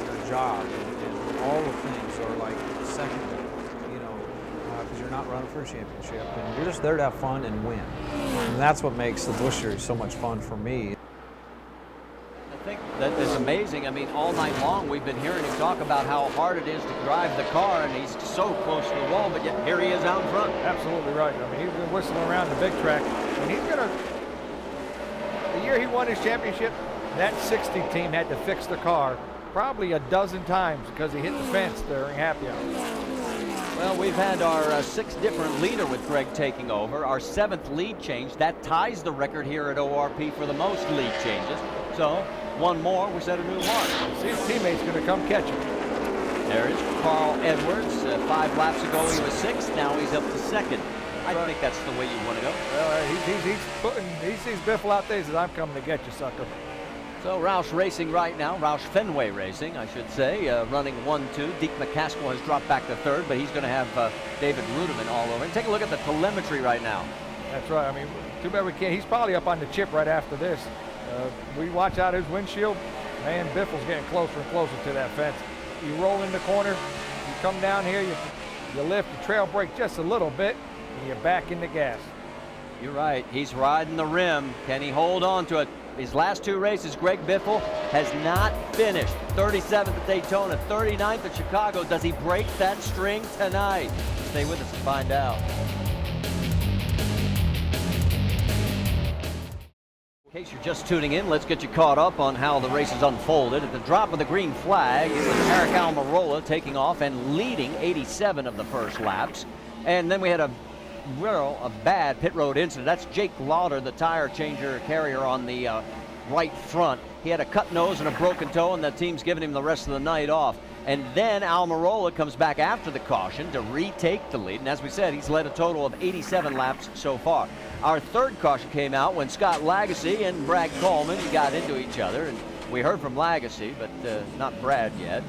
your job, and all the things are like secondary, you know, because you're not running for a championship, and you're just there to have fun and win. And that's what makes the Busch Series so much fun for me. I think that is amazing. I mean, all night long we've been hearing him talk about how hard it is to drive the car, and he's so close to the wall, but yet here he is out in front. Absolutely right. I mean, he's been whistling around the big track, and he's going to, the year he won his championship, that 60 team had to fix the car probably a dozen times because he hit the fence during happy hour. Well, we've had our 6th different leader with Greg taking over. Our 7th lead change. That ties the record here at ORP for the most lead changes. So, one more, we set a new mark. See, his teammate's going to come catch him. There is Carl Edwards. 5 laps ago he was 6th. Now he's up to 2nd. I think that's the way you want to go. Well, he sees Biffle out there. He says, "I'm coming to get you, sucker." So Roush Racing right now, Roush Fenway Racing, I should say, running 1-2. Deke McCaskill has dropped back to 3rd, but he's going to have David Ruderman all over. And take a look at the telemetry right now. That's right. I mean, too bad we can't. He's probably up on the chip right after this. We watch out his windshield. Man, Biffle's getting closer and closer to that fence. You roll in the corner, you come down here, you lift, the trail brake just a little bit, and you're back in the gas. You're right. He's riding the rim. Can he hold on to it? His last 2 races, Greg Biffle has not finished. 37th at Daytona, 39th at Chicago. Does he break that string tonight? Stay with us and find out. In case you're just tuning in, let's get you caught up on how the races unfolded. At the drop of the green flag, it was Eric Almirola taking off and leading 87 of the first laps. And then we had a bad pit road incident. That's Jake Lauder, the tire changer carrier on the right front. He had a cut nose and a broken toe, and the team's giving him the rest of the night off. And then Almirola comes back after the caution to retake the lead. And as we said, he's led a total of 87 laps so far. Our 3rd caution came out when Scott Lagasse and Brad Coleman got into each other. And we heard from Lagasse, but not Brad yet.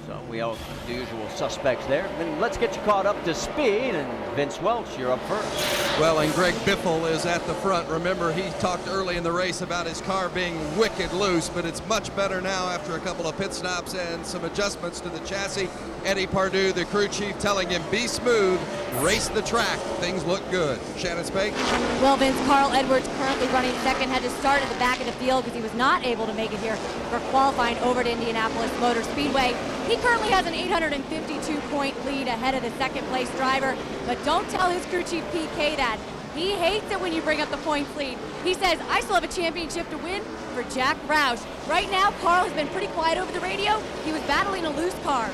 So we have the usual suspects there. Then let's get you caught up to speed. And Vince Welch, you're up first. Well, and Greg Biffle is at the front. Remember, he talked early in the race about his car being wicked loose, but it's much better now after a couple of pit stops and some adjustments to the chassis. Eddie Pardue, the crew chief, telling him, be smooth, race the track. Things look good. Shannon Spake? Well, Vince, Carl Edwards currently running 2nd, had to start at the back of the field because he was not able to make it here for qualifying over to Indianapolis Motor Speedway. He currently has an 852-point lead ahead of the 2nd place driver, but don't tell his crew chief PK that. He hates it when you bring up the points lead. He says, I still have a championship to win for Jack Roush. Right now, Carl has been pretty quiet over the radio. He was battling a loose car.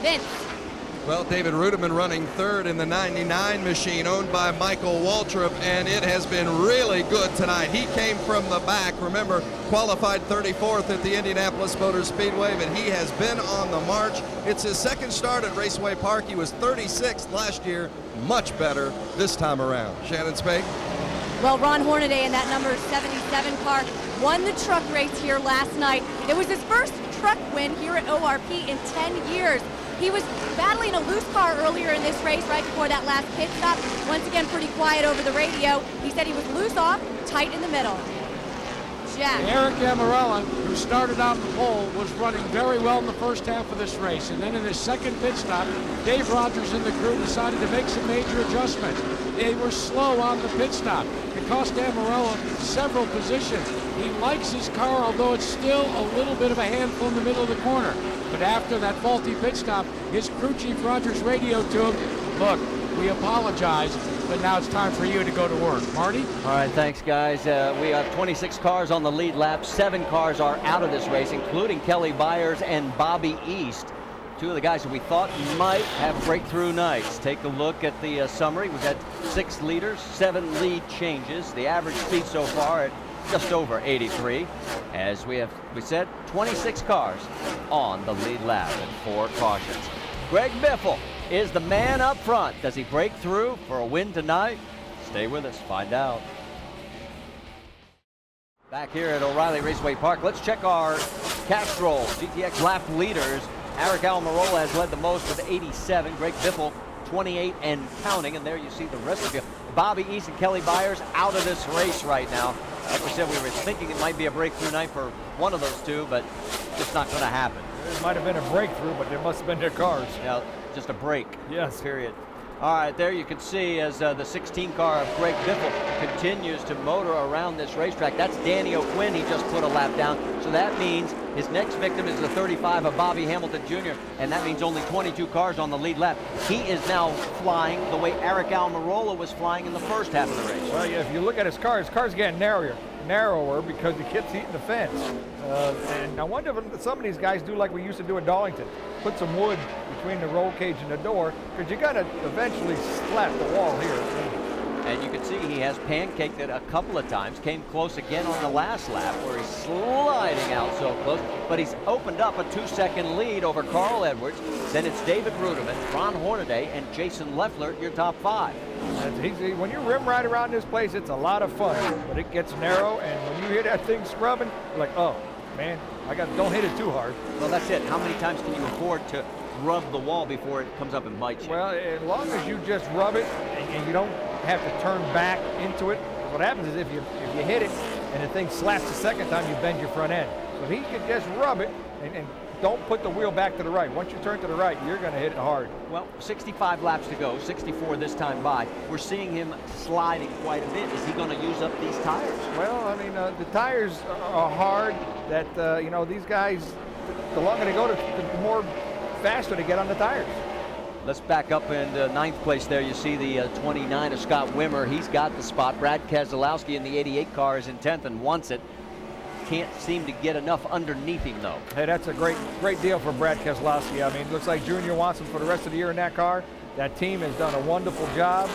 Vince. Well, David Ruderman running 3rd in the 99 machine owned by Michael Waltrip, and it has been really good tonight. He came from the back. Remember, qualified 34th at the Indianapolis Motor Speedway, but he has been on the march. It's his 2nd start at Raceway Park. He was 36th last year. Much better this time around. Shannon Spake? Well, Ron Hornaday in that number 77 car won the truck race here last night. It was his first truck win here at ORP in 10 years. He was battling a loose car earlier in this race right before that last pit stop. Once again, pretty quiet over the radio. He said he was loose off, tight in the middle. Jack. Eric Almirola, who started out in the pole, was running very well in the first half of this race. And then in his 2nd pit stop, Dave Rogers and the crew decided to make some major adjustments. They were slow on the pit stop. It cost Almirola several positions. He likes his car, although it's still a little bit of a handful in the middle of the corner. But after that faulty pit stop, his crew chief Rogers radioed to him, look, we apologize, but now it's time for you to go to work. Marty? All right, thanks, guys. We have 26 cars on the lead lap. 7 cars are out of this race, including Kelly Byers and Bobby East. 2 of the guys that we thought might have breakthrough nights. Take a look at the summary. We've had 6 leaders, 7 lead changes. The average speed so far at just over 83. As we said, 26 cars on the lead lap and 4 cautions. Greg Biffle is the man up front. Does he break through for a win tonight? Stay with us, find out. Back here at O'Reilly Raceway Park, let's check our cash roll. GTX lap leaders. Eric Almirola has led the most with 87. Greg Biffle, 28 and counting. And there you see the rest of you. Bobby East and Kelly Byers out of this race right now. Like we said, we were thinking it might be a breakthrough night for one of those two, but it's not going to happen. It might have been a breakthrough, but it must have been their cars. Yeah, just a break. Yes. Period. All right, there you can see as the 16 car of Greg Biffle continues to motor around this racetrack. That's Danny O'Quinn. He just put a lap down. So that means his next victim is the 35 of Bobby Hamilton Jr., and that means only 22 cars on the lead lap. He is now flying the way Eric Almirola was flying in the first half of the race. Well, yeah, if you look at his car's getting narrower because he keeps hitting the fence. And I wonder if some of these guys do like we used to do at Darlington. Put some wood between the roll cage and the door, because you got to eventually slap the wall here. And you can see he has pancaked it a couple of times, came close again on the last lap where he's sliding out so close, but he's opened up a 2-second lead over Carl Edwards. Then it's David Ruderman, Ron Hornaday, and Jason Leffler, your top 5. When you rim ride around this place, it's a lot of fun, but it gets narrow, and when you hear that thing scrubbing, you're like, oh, man, don't hit it too hard. Well, that's it. How many times can you afford to rub the wall before it comes up and bites you? Well, as long as you just rub it and you don't have to turn back into it. What happens is if you hit it and the thing slaps the second time, you bend your front end. So he could just rub it and don't put the wheel back to the right. Once you turn to the right, you're going to hit it hard. Well, 65 laps to go, 64 this time by. We're seeing him sliding quite a bit. Is he going to use up these tires? Well, I mean, the tires are hard. That these guys, the longer they go, the more faster they get on the tires. Let's back up in 9th place there. You see the 29 of Scott Wimmer. He's got the spot. Brad Keselowski in the 88 car is in 10th and wants it. Can't seem to get enough underneath him, though. Hey, that's a great deal for Brad Keselowski. I mean, it looks like Junior wants him for the rest of the year in that car. That team has done a wonderful job.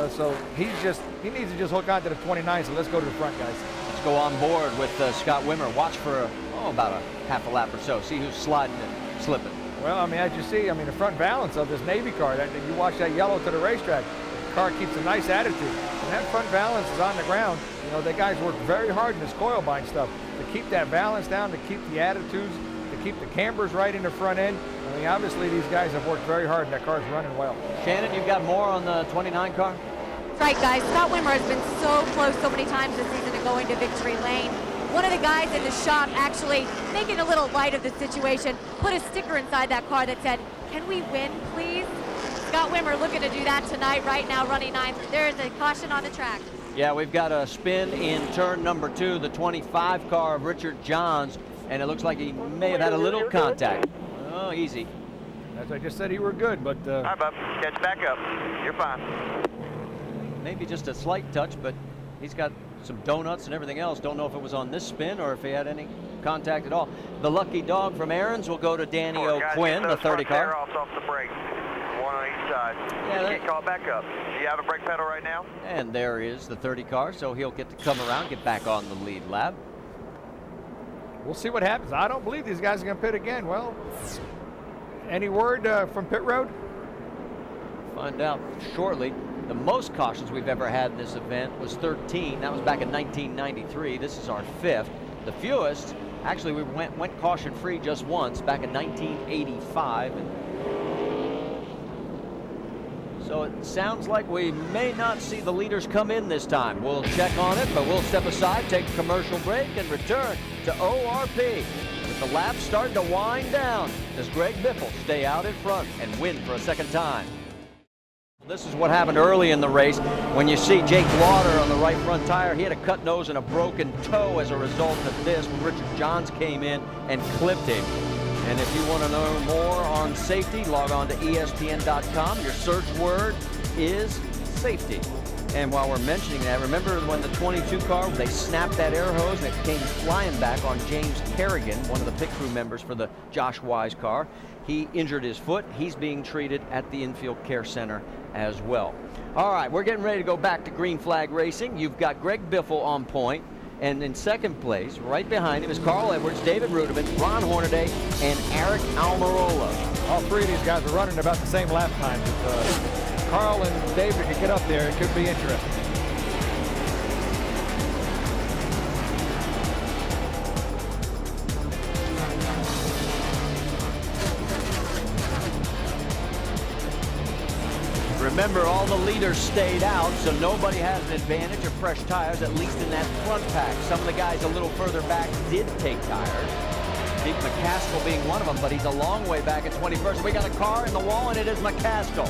So he needs to just hook on to the 29. So let's go to the front, guys. Let's go on board with Scott Wimmer. Watch for about a half a lap or so. See who's sliding and slipping. Well, I mean, as you see, the front balance of this Navy car, you watch that yellow to the racetrack, the car keeps a nice attitude. When that front balance is on the ground, the guys work very hard in this coil bind stuff to keep that balance down, to keep the attitudes, to keep the cambers right in the front end. I mean, obviously, these guys have worked very hard, and that car's running well. Shannon, you've got more on the 29 car? That's right, guys. Scott Wimmer has been so close so many times this season to going to victory lane. One of the guys in the shop actually making a little light of the situation, put a sticker inside that car that said, "Can we win, please?" Scott Wimmer looking to do that tonight, right now, running 9th. There is a caution on the track. Yeah, we've got a spin in turn number 2, the 25 car of Richard Johns, and it looks like he may have had a little contact. Oh, easy. As I just said, he were good, but... All right, bub, catch back up. You're fine. Maybe just a slight touch, but he's got some donuts and everything else. Don't know if it was on this spin or if he had any contact at all. The lucky dog from Aaron's will go to Danny O'Quinn, the 30 car. Off the brake. One on each side. Yeah, Get called back up. Do you have a brake pedal right now? And there is the 30 car, so he'll get to come around, get back on the lead lap. We'll see what happens. I don't believe these guys are going to pit again. Well, any word from pit road? Find out shortly. The most cautions we've ever had in this event was 13. That was back in 1993. This is our 5th. The fewest, actually, we went caution-free just once back in 1985. So it sounds like we may not see the leaders come in this time. We'll check on it, but we'll step aside, take a commercial break, and return to ORP. With the lap starting to wind down, does Greg Biffle stay out in front and win for a second time? This is what happened early in the race. When you see Jake Lauder on the right front tire, he had a cut nose and a broken toe as a result of this when Richard Johns came in and clipped him. And if you want to know more on safety, log on to ESPN.com. Your search word is safety. And while we're mentioning that, remember when the 22 car, they snapped that air hose and it came flying back on James Kerrigan, one of the pit crew members for the Josh Wise car. He injured his foot. He's being treated at the Infield Care Center as well. All right, we're getting ready to go back to Green Flag Racing. You've got Greg Biffle on point. And in second place, right behind him, is Carl Edwards, David Ruderman, Ron Hornaday, and Eric Almirola. All three of these guys are running about the same lap time. If Carl and David can get up there, it could be interesting. Remember, all the leaders stayed out, so nobody has an advantage of fresh tires, at least in that front pack. Some of the guys a little further back did take tires. Deke McCaskill being one of them, but he's a long way back at 21st. We got a car in the wall, and it is McCaskill.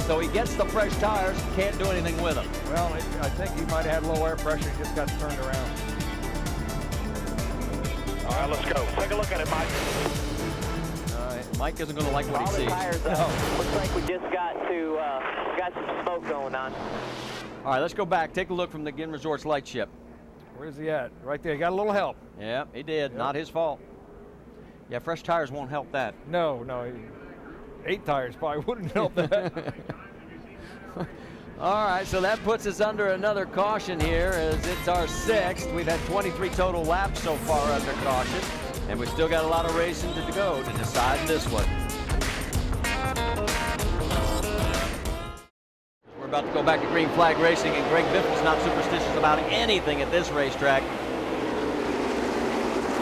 So he gets the fresh tires, can't do anything with them. Well, I think he might have had low air pressure, just got turned around. All right, let's go. Take a look at it, Mike. Mike isn't going to like what All he the sees. tires up. Looks like we just got some smoke going on. All right, let's go back. Take a look from the Gin Resorts light ship. Where's he at? Right there. He got a little help. Yeah, he did. Yep. Not his fault. Yeah, fresh tires won't help that. No. 8 tires probably wouldn't help that. All right, so that puts us under another caution here as it's our 6th. We've had 23 total laps so far under caution, and we've still got a lot of racing to go to decide this one. We're about to go back to green flag racing, and Greg Biffle's not superstitious about anything at this racetrack.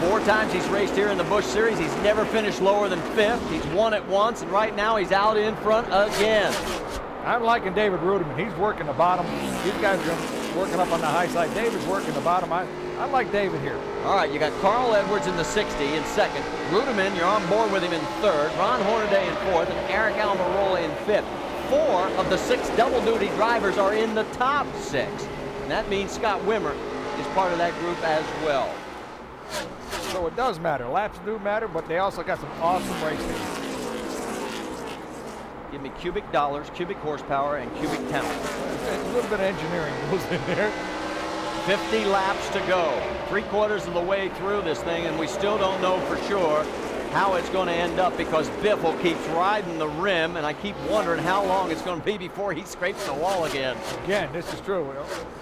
4 times he's raced here in the Busch Series. He's never finished lower than 5th. He's won it once, and right now he's out in front again. I'm liking David Rudiman. He's working the bottom. These guys are working up on the high side. David's working the bottom. I like David here. All right, you got Carl Edwards in the 60 in 2nd. Rudiman, you're on board with him in 3rd. Ron Hornaday in 4th, and Eric Almirola in 5th. 4 of the 6 double-duty drivers are in the top 6. And that means Scott Wimmer is part of that group as well. So it does matter. Laps do matter, but they also got some awesome racing. Give me cubic dollars, cubic horsepower, and cubic talent. A little bit of engineering goes in there. 50 laps to go. 3/4 of the way through this thing, and we still don't know for sure how it's going to end up because Biffle keeps riding the rim, and I keep wondering how long it's going to be before he scrapes the wall again. Again, this is true.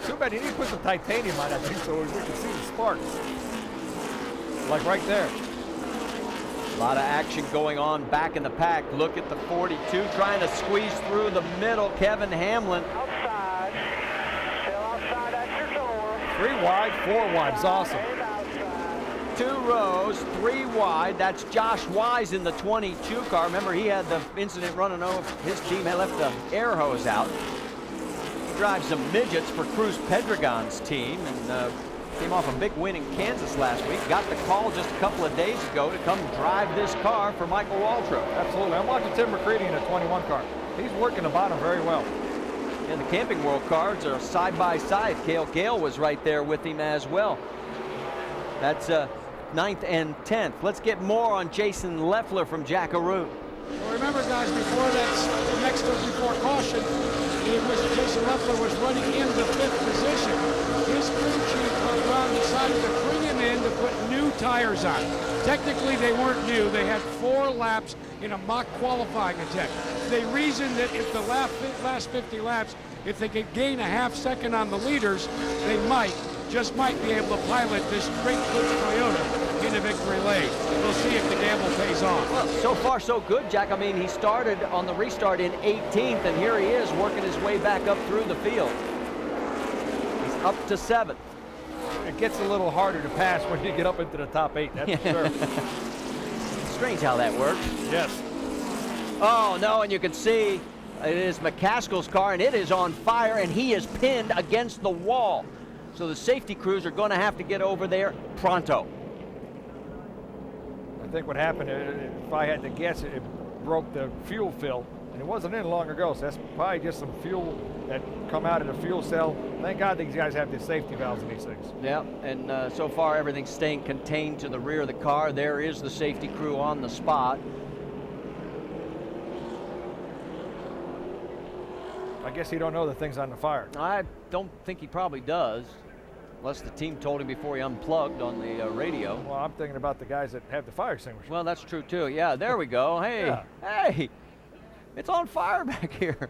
Too bad he didn't put some titanium on, I think, so we can see the sparks. Like right there. A lot of action going on back in the pack. Look at the 42 trying to squeeze through the middle. Kevin Hamlin. Outside. Still outside at your door. 3 wide, 4 wide. It's awesome. 2 rows, 3 wide. That's Josh Wise in the 22 car. Remember, he had the incident running over. His team had left the air hose out. He drives some midgets for Cruz Pedregon's team, and came off a big win in Kansas last week. Got the call just a couple of days ago to come drive this car for Michael Waltrip. Absolutely. I'm watching Tim McCready in a 21 car. He's working the bottom very well. And the Camping World cars are side by side. Cale Gale was right there with him as well. That's 9th and 10th. Let's get more on Jason Leffler from Jackaroo. Well, remember, guys, before caution, Jason Leffler was running in the 5th position. His crew chief Brown decided to bring him in to put new tires on. Technically, they weren't new. They had 4 laps in a mock qualifying attempt. They reasoned that if the last 50 laps, if they could gain a half second on the leaders, they just might be able to pilot this great Toyota into victory lane. We'll see if the gamble pays off. Well, so far so good, Jack. I mean, he started on the restart in 18th, and here he is working his way back up through the field. He's up to 7th. It gets a little harder to pass when you get up into the top 8, that's for sure. Strange how that works. Yes. Oh, no, and you can see it is McCaskill's car, and it is on fire, and he is pinned against the wall. So the safety crews are going to have to get over there pronto. I think what happened, if I had to guess, it broke the fuel fill, and it wasn't in long ago, so that's probably just some fuel that come out of the fuel cell. Thank God these guys have the safety valves in these things. Yeah, and so far everything's staying contained to the rear of the car. There is the safety crew on the spot. I guess he don't know the thing's on the fire. I don't think he probably does, unless the team told him before he unplugged on the radio. Well, I'm thinking about the guys that have the fire extinguisher. Well, that's true too. Yeah, there we go. Hey, Yeah. hey, it's on fire back here.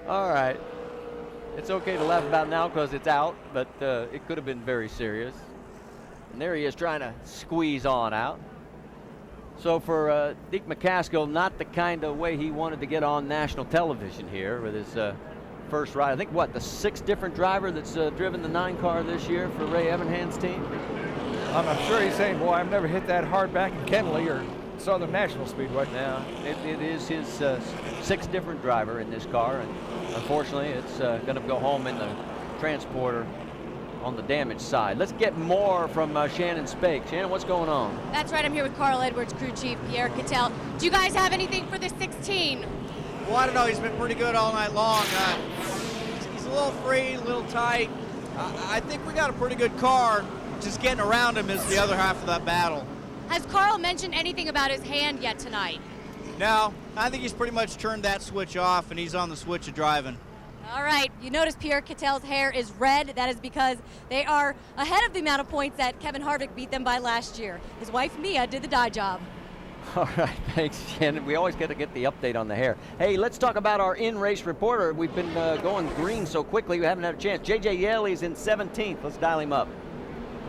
All right. It's okay to laugh about now because it's out, but it could have been very serious. And there he is trying to squeeze on out. So for Deke McCaskill, not the kind of way he wanted to get on national television here with his first ride. I think, what, the 6th different driver that's driven the 9 car this year for Ray Evanhan's team? I'm sure he's saying, boy, I've never hit that hard back in Kenley or Southern National Speedway. Yeah, it is his sixth different driver in this car, and unfortunately it's going to go home in the transporter on the damaged side. Let's get more from Shannon Spake. Shannon, what's going on? That's right, I'm here with Carl Edwards, crew chief Pierre Cattell. Do you guys have anything for the 16? Well, I don't know. He's been pretty good all night long. He's a little free, a little tight. I think we got a pretty good car. Just getting around him is the other half of that battle. Has Carl mentioned anything about his hand yet tonight? No, I think he's pretty much turned that switch off, and he's on the switch of driving. All right, you notice Pierre Cattell's hair is red. That is because they are ahead of the amount of points that Kevin Harvick beat them by last year. His wife, Mia, did the dye job. All right, thanks, Shannon. We always get to get the update on the hair. Hey, let's talk about our in-race reporter. We've been going green so quickly, we haven't had a chance. JJ Yeley's in 17th. Let's dial him up.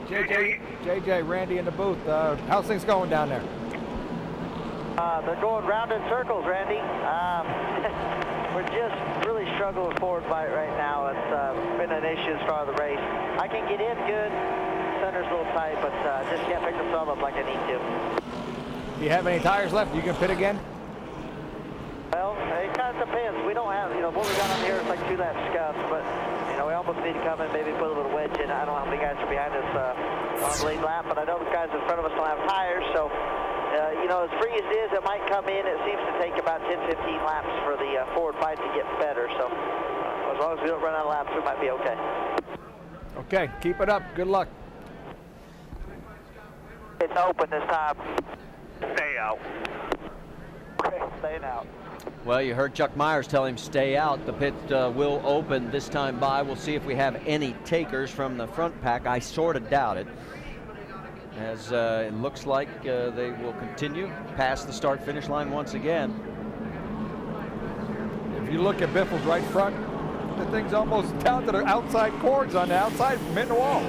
JJ, Randy in the booth. How's things going down there? They're going round in circles, Randy. We're just really struggling with forward fight right now. It's been an issue as far as the race. I can get in good. Center's a little tight, but just can't pick the thumb up like I need to. Do you have any tires left? You can pit again? Well, it kind of depends. We don't have, what we got on here is like 2 lap scuffs, but, we almost need to come in, maybe put a little wedge in. I don't know how many guys are behind us on the lead lap, but I know the guys in front of us don't have tires, so, as free as it is, it might come in. It seems to take about 10, 15 laps for the forward fight to get better, so as long as we don't run out of laps, we might be okay. Okay, keep it up. Good luck. It's open this time. Stay out. Okay, staying out. Well, you heard Chuck Myers tell him stay out. The pit will open this time by. We'll see if we have any takers from the front pack. I sort of doubt it, as it looks like they will continue past the start-finish line once again. If you look at Biffle's right front, the thing's almost down to the outside cords on the outside from in the wall.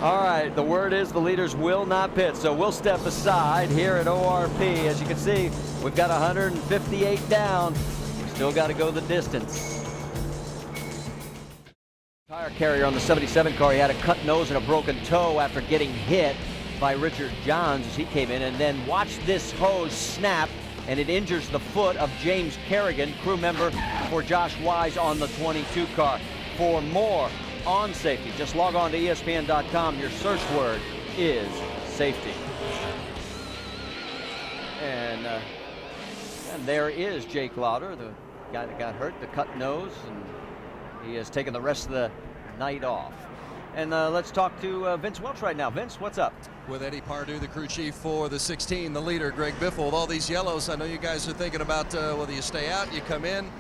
All right, the word is the leaders will not pit, so we'll step aside here at ORP. As you can see, we've got 158 down. We still got to go the distance. Tire carrier on the 77 car, he had a cut nose and a broken toe after getting hit by Richard Johns as he came in, and then watch this hose snap, and it injures the foot of James Kerrigan, crew member for Josh Wise on the 22 car. For more on safety, just log on to ESPN.com. Your search word is safety. And there is Jake Lauder, the guy that got hurt, the cut nose, and he has taken the rest of the night off. And let's talk to Vince Welch right now. Vince, what's up? With Eddie Pardue, the crew chief for the 16, the leader, Greg Biffle. With all these yellows, I know you guys are thinking about whether you stay out, you come in.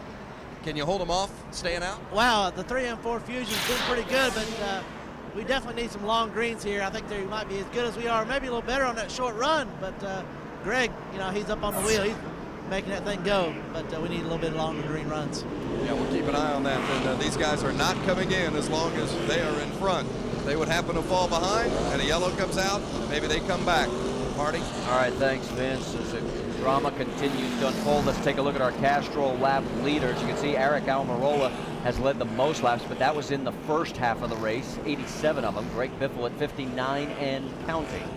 Can you hold them off, staying out? Wow, the 3 and 4 Fusion's been pretty good, but we definitely need some long greens here. I think they might be as good as we are, maybe a little better on that short run, but Greg, he's up on the wheel. He's making that thing go, but we need a little bit longer green runs. Yeah, we'll keep an eye on that. And these guys are not coming in as long as they are in front. If they would happen to fall behind and a yellow comes out, maybe they come back. Marty? All right, thanks, Vince. As the drama continues to unfold, let's take a look at our Castrol lap leaders. You can see Eric Almirola has led the most laps, but that was in the first half of the race, 87 of them. Greg Biffle at 59 and counting.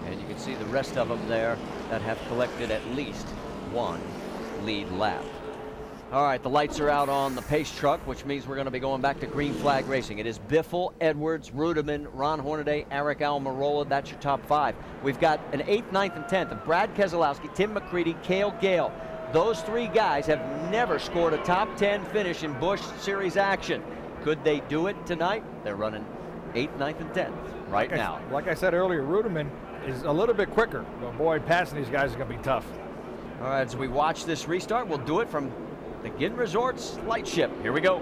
And you can see the rest of them there that have collected at least one lead lap. All right, the lights are out on the pace truck, which means we're going to be going back to green flag racing. It is Biffle, Edwards, Ruderman, Ron Hornaday, Eric Almirola. That's your top 5. We've got an 8th, 9th, and 10th of Brad Keselowski, Tim McCreadie, Cale Gale. Those 3 guys have never scored a top 10 finish in Busch Series action. Could they do it tonight? They're running 8th, 9th, and 10th right now. Like I said earlier, Ruderman is a little bit quicker, but boy, passing these guys is going to be tough. All right, as we watch this restart, we'll do it from the Ginn Resorts Lightship. Here we go.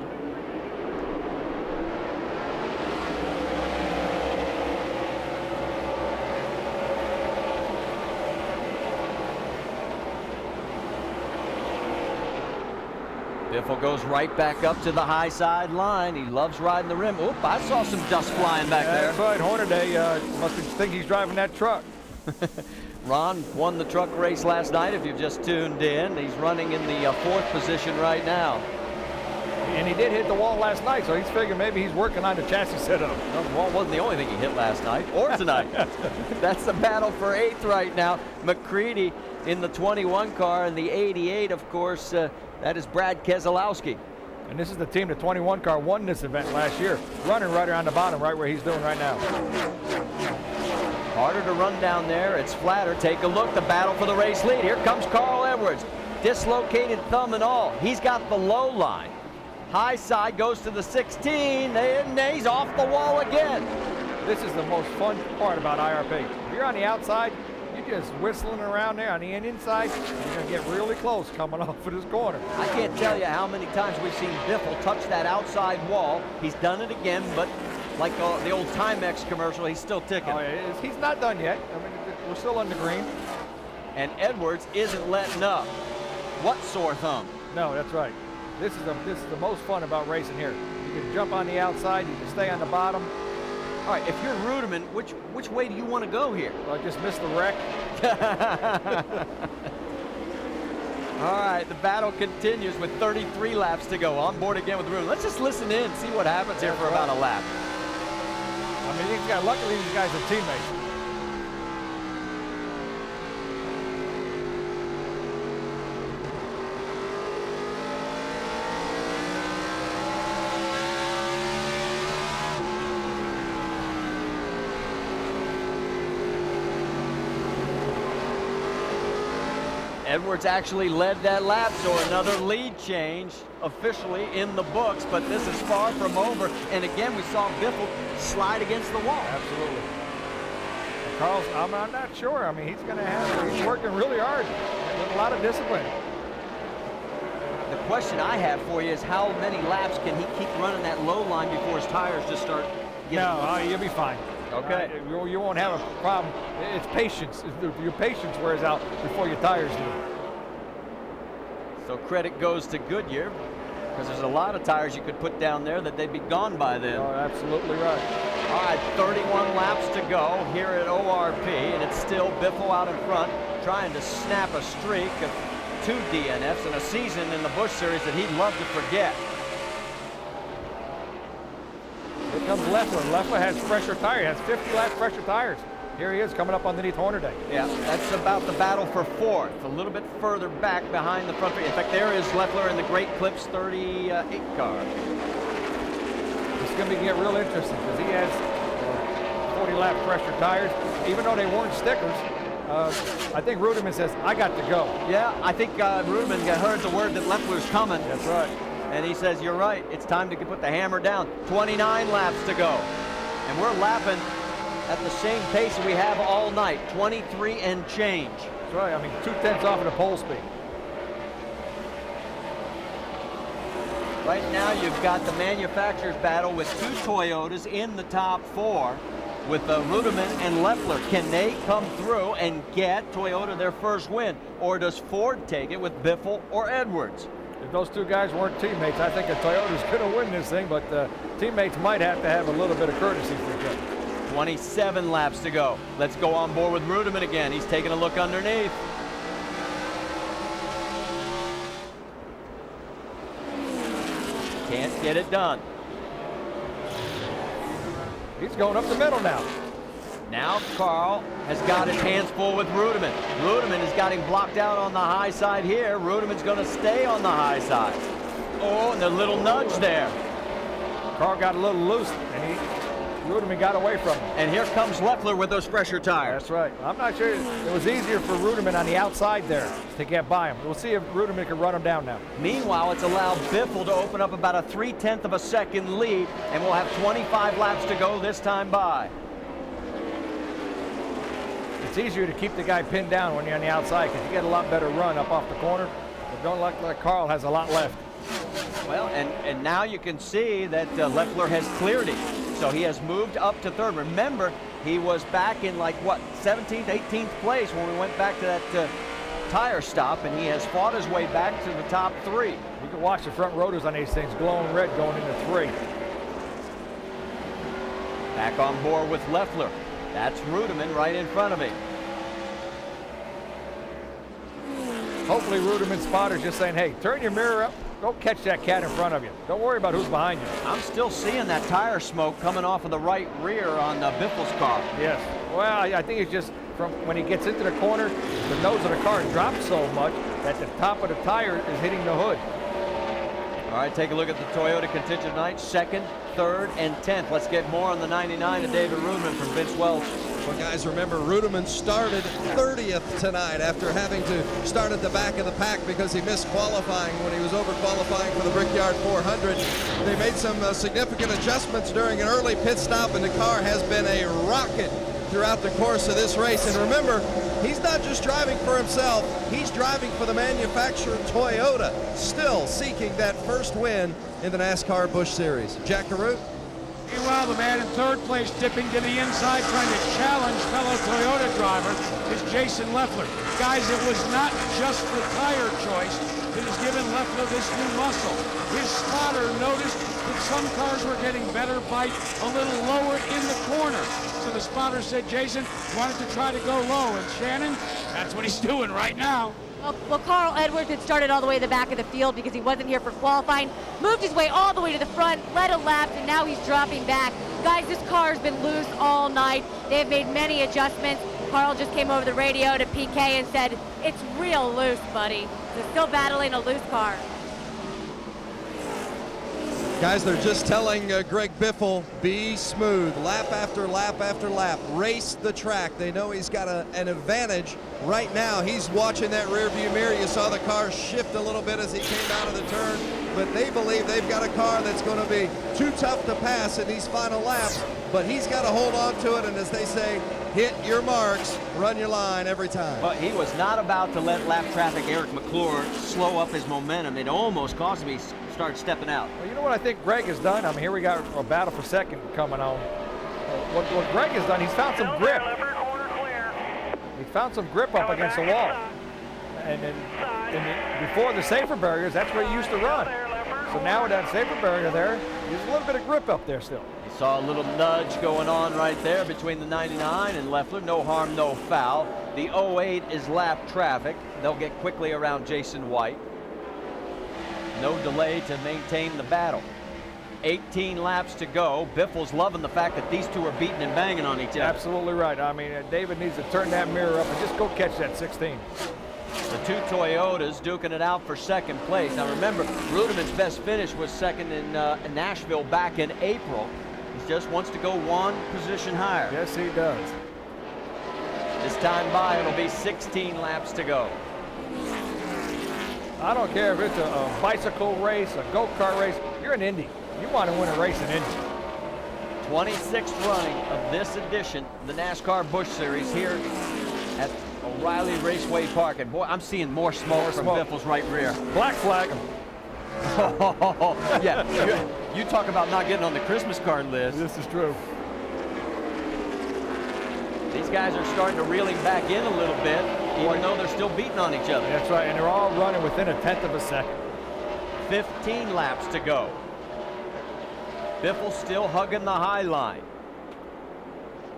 Biffle goes right back up to the high side line. He loves riding the rim. Oop, I saw some dust flying back there. That's right, Hornaday must think he's driving that truck. Ron won the truck race last night, if you've just tuned in. He's running in the 4th position right now. And he did hit the wall last night, so he's figuring maybe he's working on the chassis setup. Well, the wall wasn't the only thing he hit last night or tonight. That's the battle for 8th right now. McCready in the 21 car, and the 88, of course, that is Brad Keselowski. And this is the team, the 21 car won this event last year, running right around the bottom, right where he's doing right now. Harder to run down there. It's flatter. Take a look. The battle for the race lead. Here comes Carl Edwards. Dislocated thumb and all. He's got the low line. High side goes to the 16. And he's off the wall again. This is the most fun part about IRP. If you're on the outside, you're just whistling around there. On the inside, you're going to get really close coming off of this corner. I can't tell you how many times we've seen Biffle touch that outside wall. He's done it again, but like the old Timex commercial, he's still ticking. Oh, yeah, he's not done yet. I mean, we're still on the green. And Edwards isn't letting up. What sore thumb? No, that's right. This is the most fun about racing here. You can jump on the outside, you can stay on the bottom. All right, if you're Ruderman, which way do you want to go here? Well, I just missed the wreck. All right, the battle continues with 33 laps to go. On board again with Ruderman. Let's just listen in and see what happens here for about a lap. I mean, luckily these guys are teammates. Edwards actually led that lap, so another lead change officially in the books, but this is far from over. And again, we saw Biffle slide against the wall. Absolutely. Carl's, I'm not sure. I mean, he's working really hard with a lot of discipline. The question I have for you is how many laps can he keep running that low line before his tires just start getting... No, you'll be fine. Okay. You won't have a problem. It's patience. Your patience wears out before your tires do. So credit goes to Goodyear, because there's a lot of tires you could put down there that they'd be gone by then. Oh, absolutely right. All right, 31 laps to go here at ORP, and it's still Biffle out in front, trying to snap a streak of 2 DNFs and a season in the Busch Series that he'd love to forget. Here comes Leffler. Leffler has fresher tires. He has 50 laps fresher tires. Here he is coming up underneath Hornaday. Yeah, that's about the battle for 4th. A little bit further back behind the front. In fact, there is Leffler in the Great Clips 38 car. It's going to get real interesting because he has 40 lap fresher tires. Even though they weren't stickers, I think Ruderman says, I got to go. Yeah, I think Ruderman heard the word that Leffler's coming. That's right. And he says, you're right, it's time to put the hammer down. 29 laps to go. And we're lapping at the same pace we have all night, 23 and change. That's right, I mean, 2/10 off of the pole speed. Right now you've got the manufacturer's battle with 2 Toyotas in the top 4 with Ruderman and Leffler. Can they come through and get Toyota their first win? Or does Ford take it with Biffle or Edwards? If those 2 guys weren't teammates, I think a Toyota's going to win this thing, but teammates might have to have a little bit of courtesy for each other. 27 laps to go. Let's go on board with Ruderman again. He's taking a look underneath. Can't get it done. He's going up the middle now. Now Carl has got his hands full with Ruderman. Ruderman has got him blocked out on the high side here. Ruderman's going to stay on the high side. Oh, and a little nudge there. Carl got a little loose, and Ruderman got away from him. And here comes Leffler with those fresher tires. That's right. I'm not sure. It was easier for Ruderman on the outside there to get by him. We'll see if Ruderman can run him down now. Meanwhile, it's allowed Biffle to open up about a 3/10 of a second lead, and we'll have 25 laps to go this time by. It's easier to keep the guy pinned down when you're on the outside because you get a lot better run up off the corner. But don't look like Carl has a lot left. Well, and now you can see that Leffler has cleared him. So he has moved up to 3rd. Remember, he was back in 17th, 18th place when we went back to that tire stop, and he has fought his way back to the top 3. You can watch the front rotors on these things glowing red going into 3. Back on board with Leffler. That's Ruderman right in front of him. Hopefully Ruderman's spotter's just saying, hey, turn your mirror up Go catch that cat in front of you. Don't worry about who's behind you. I'm still seeing that tire smoke coming off of the right rear on Biffle's car. Yes. Well, I think it's just from when he gets into the corner, the nose of the car drops so much that the top of the tire is hitting the hood. All right, take a look at the Toyota contingent tonight. 2nd, 3rd, and 10th. Let's get more on the 99 of David Rudeman from Vince Welch. Well, guys, remember, Rudeman started 30th tonight after having to start at the back of the pack because he missed qualifying when he was over qualifying for the Brickyard 400. They made some significant adjustments during an early pit stop, and the car has been a rocket throughout the course of this race. And remember, he's not just driving for himself, he's driving for the manufacturer Toyota, still seeking that first win in the NASCAR Busch Series. Jack Carew. Meanwhile, the man in 3rd place dipping to the inside trying to challenge fellow Toyota driver is Jason Leffler. Guys, it was not just the tire choice that has given Leffler this new muscle. His spotter noticed that some cars were getting better bite a little lower in the corner. So the spotter said Jason wanted to try to go low, and Shannon, that's what he's doing right now. Well, Carl Edwards had started all the way to the back of the field because he wasn't here for qualifying, moved his way all the way to the front, led a lap, and now he's dropping back. Guys, this car has been loose all night. They have made many adjustments. Carl just came over the radio to PK and said, it's real loose, buddy. They're still battling a loose car. Guys, they're just telling Greg Biffle, be smooth, lap after lap after lap, race the track. They know he's got an advantage. Right now, he's watching that rear view mirror. You saw the car shift a little bit as he came out of the turn, but they believe they've got a car that's going to be too tough to pass in these final laps, but he's got to hold on to it, and as they say, hit your marks, run your line every time. But he was not about to let lap traffic Eric McClure slow up his momentum. It almost caused him to start stepping out. Well, you know what I think Greg has done? I mean, here we got a battle for second coming on. What Greg has done, he's found some grip. He found some grip up against the wall. And then before the safer barriers, that's where he used to run. So now with that safer barrier there, there's a little bit of grip up there still. You saw a little nudge going on right there between the 99 and Leffler. No harm, no foul. The 08 is lap traffic. They'll get quickly around Jason White. No delay to maintain the battle. 18 laps to go. Biffle's loving the fact that these two are beating and banging on each other. Absolutely right. I mean, David needs to turn that mirror up and just go catch that 16. The two Toyotas duking it out for second place. Now remember, Rudeman's best finish was second in Nashville back in April. He just wants to go one position higher. Yes, he does. This time by, it'll be 16 laps to go. I don't care if it's a bicycle race, a go-kart race. You're in Indy. You want to win a race in Indy. 26th running of this edition, the NASCAR Busch Series here at O'Reilly Raceway Park. And boy, I'm seeing more smoke from Biffle's right rear. Black flag him. Yeah, you talk about not getting on the Christmas card list. This is true. These guys are starting to reel him back in a little bit, even though they're still beating on each other. That's right, and they're all running within a tenth of a second. 15 laps to go. Biffle still hugging the high line.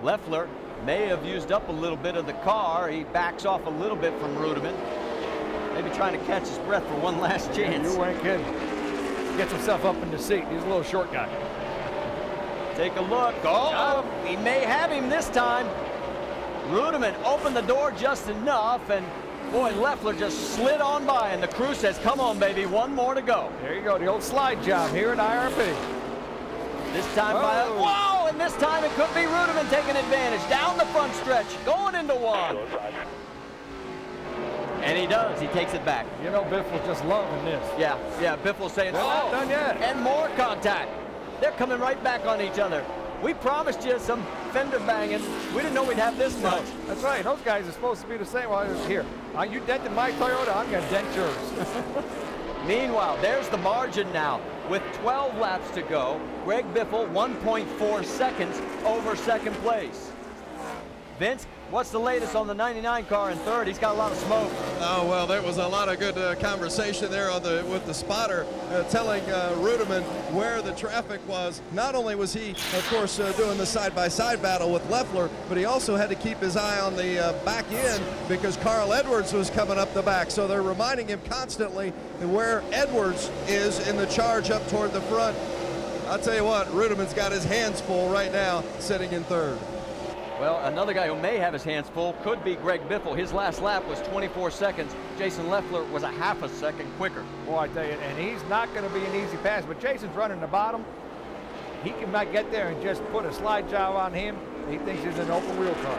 Leffler may have used up a little bit of the car. He backs off a little bit from Rudeman. Maybe trying to catch his breath for one last chance. You ain't kidding. Gets himself up in the seat. He's a little short guy. Take a look. Oh, he may have him this time. Rudeman opened the door just enough, and boy, Leffler just slid on by, and the crew says, come on, baby, one more to go. There you go, the old slide job here at IRP. This time whoa, and this time it could be Rudeman taking advantage. Down the front stretch, going into one. And he does, he takes it back. You know, Biffle's just loving this. Yeah, Biffle's saying, they're not done yet. And more contact. They're coming right back on each other. We promised you some fender banging. We didn't know we'd have this much. That's right. Those guys are supposed to be the same. Well, here, you dented my Toyota, I'm going to dent yours. Meanwhile, there's the margin now. With 12 laps to go, Greg Biffle 1.4 seconds over second place. Vince, What's the latest on the 99 car in third? He's got a lot of smoke. Oh, well, there was a lot of good conversation there with the spotter telling Rudeman where the traffic was. Not only was he, of course, doing the side-by-side battle with Leffler, but he also had to keep his eye on the back end because Carl Edwards was coming up the back. So they're reminding him constantly where Edwards is in the charge up toward the front. I'll tell you what, Rudeman's got his hands full right now sitting in third. Well, another guy who may have his hands full could be Greg Biffle. His last lap was 24 seconds. Jason Leffler was a half a second quicker. Boy, I tell you, and he's not going to be an easy pass, but Jason's running the bottom. He might get there and just put a slide job on him. He thinks he's an open wheel car.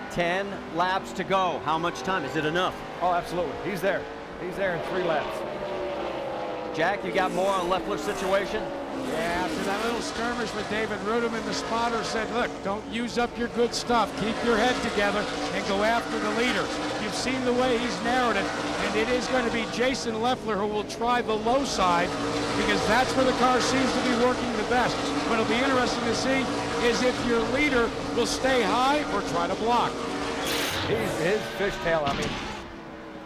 10 laps to go. How much time? Is it enough? Oh, absolutely. He's there. He's there in 3 laps. Jack, you got more on Leffler's situation? Yeah, after that little skirmish with David Rudeman, the spotter said, look, don't use up your good stuff. Keep your head together and go after the leader. You've seen the way he's narrowed it, and it is going to be Jason Leffler who will try the low side because that's where the car seems to be working the best. What will be interesting to see is if your leader will stay high or try to block. His fishtail, I mean,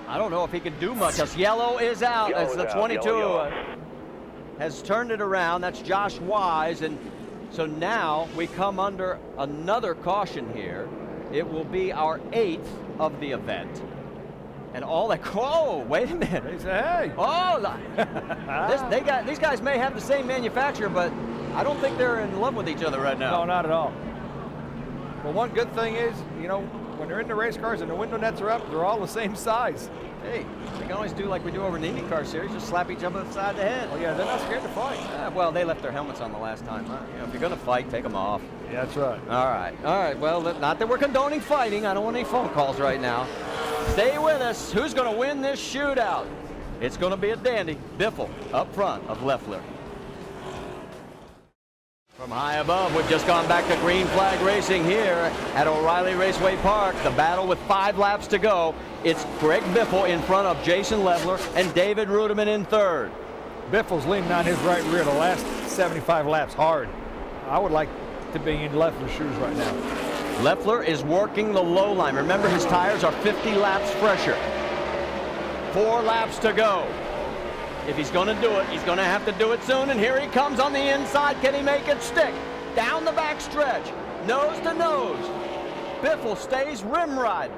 I don't know if he can do much else. Yellow is out. That's the 22. Has turned it around. That's Josh Wise. And so now we come under another caution here. It will be our 8th of the event. And all that, oh, wait a minute. They say, hey. Oh, these guys may have the same manufacturer, but I don't think they're in love with each other right now. No, not at all. Well, one good thing is, you know, when they're in the race cars and the window nets are up, they're all the same size. Hey, we can always do like we do over in the IndyCar series, just slap each other upside the head. Oh yeah, they're not scared to fight. Well, they left their helmets on the last time. Huh? You know, if you're going to fight, take them off. Yeah, that's right. All right. Well, not that we're condoning fighting. I don't want any phone calls right now. Stay with us. Who's going to win this shootout? It's going to be a dandy. Biffle up front of Leffler. From high above, we've just gone back to green flag racing here at O'Reilly Raceway Park. The battle with 5 laps to go. It's Greg Biffle in front of Jason Leffler and David Rudeman in third. Biffle's leaning on his right rear the last 75 laps hard. I would like to be in Leffler's shoes right now. Leffler is working the low line. Remember, his tires are 50 laps fresher. 4 laps to go. If he's going to do it, he's going to have to do it soon. And here he comes on the inside. Can he make it stick? Down the back stretch. Nose to nose. Biffle stays rim riding.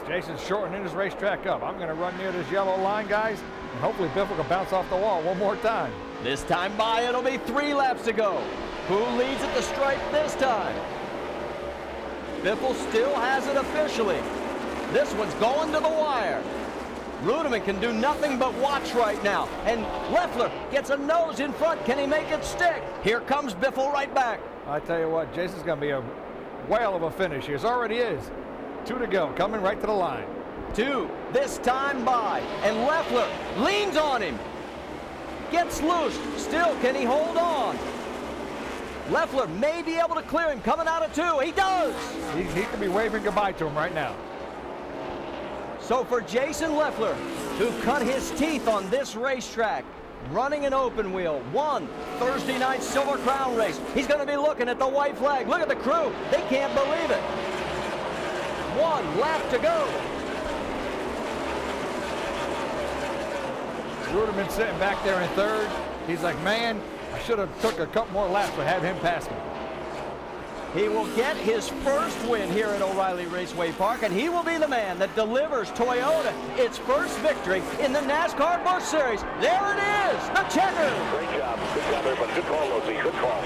Jason's shortening his racetrack up. I'm going to run near this yellow line, guys, and hopefully Biffle can bounce off the wall one more time. This time by, it'll be 3 laps to go. Who leads at the stripe this time? Biffle still has it officially. This one's going to the wire. Rudeman can do nothing but watch right now. And Leffler gets a nose in front. Can he make it stick? Here comes Biffle right back. I tell you what, Jason's going to be a whale of a finish. He already is. 2 to go, coming right to the line. 2 this time by. And Leffler leans on him. Gets loose. Still, can he hold on? Leffler may be able to clear him coming out of 2. He does. He could be waving goodbye to him right now. So for Jason Leffler, who cut his teeth on this racetrack, running an open wheel, won Thursday night Silver Crown race. He's going to be looking at the white flag. Look at the crew. They can't believe it. 1 lap to go. Rudeman sitting back there in third. He's like, man, I should have took a couple more laps to have him pass me. He will get his first win here at O'Reilly Raceway Park, and he will be the man that delivers Toyota its first victory in the NASCAR Busch Series. There it is, the Checkered. Great job, everybody. Good call, Lucy. Good call.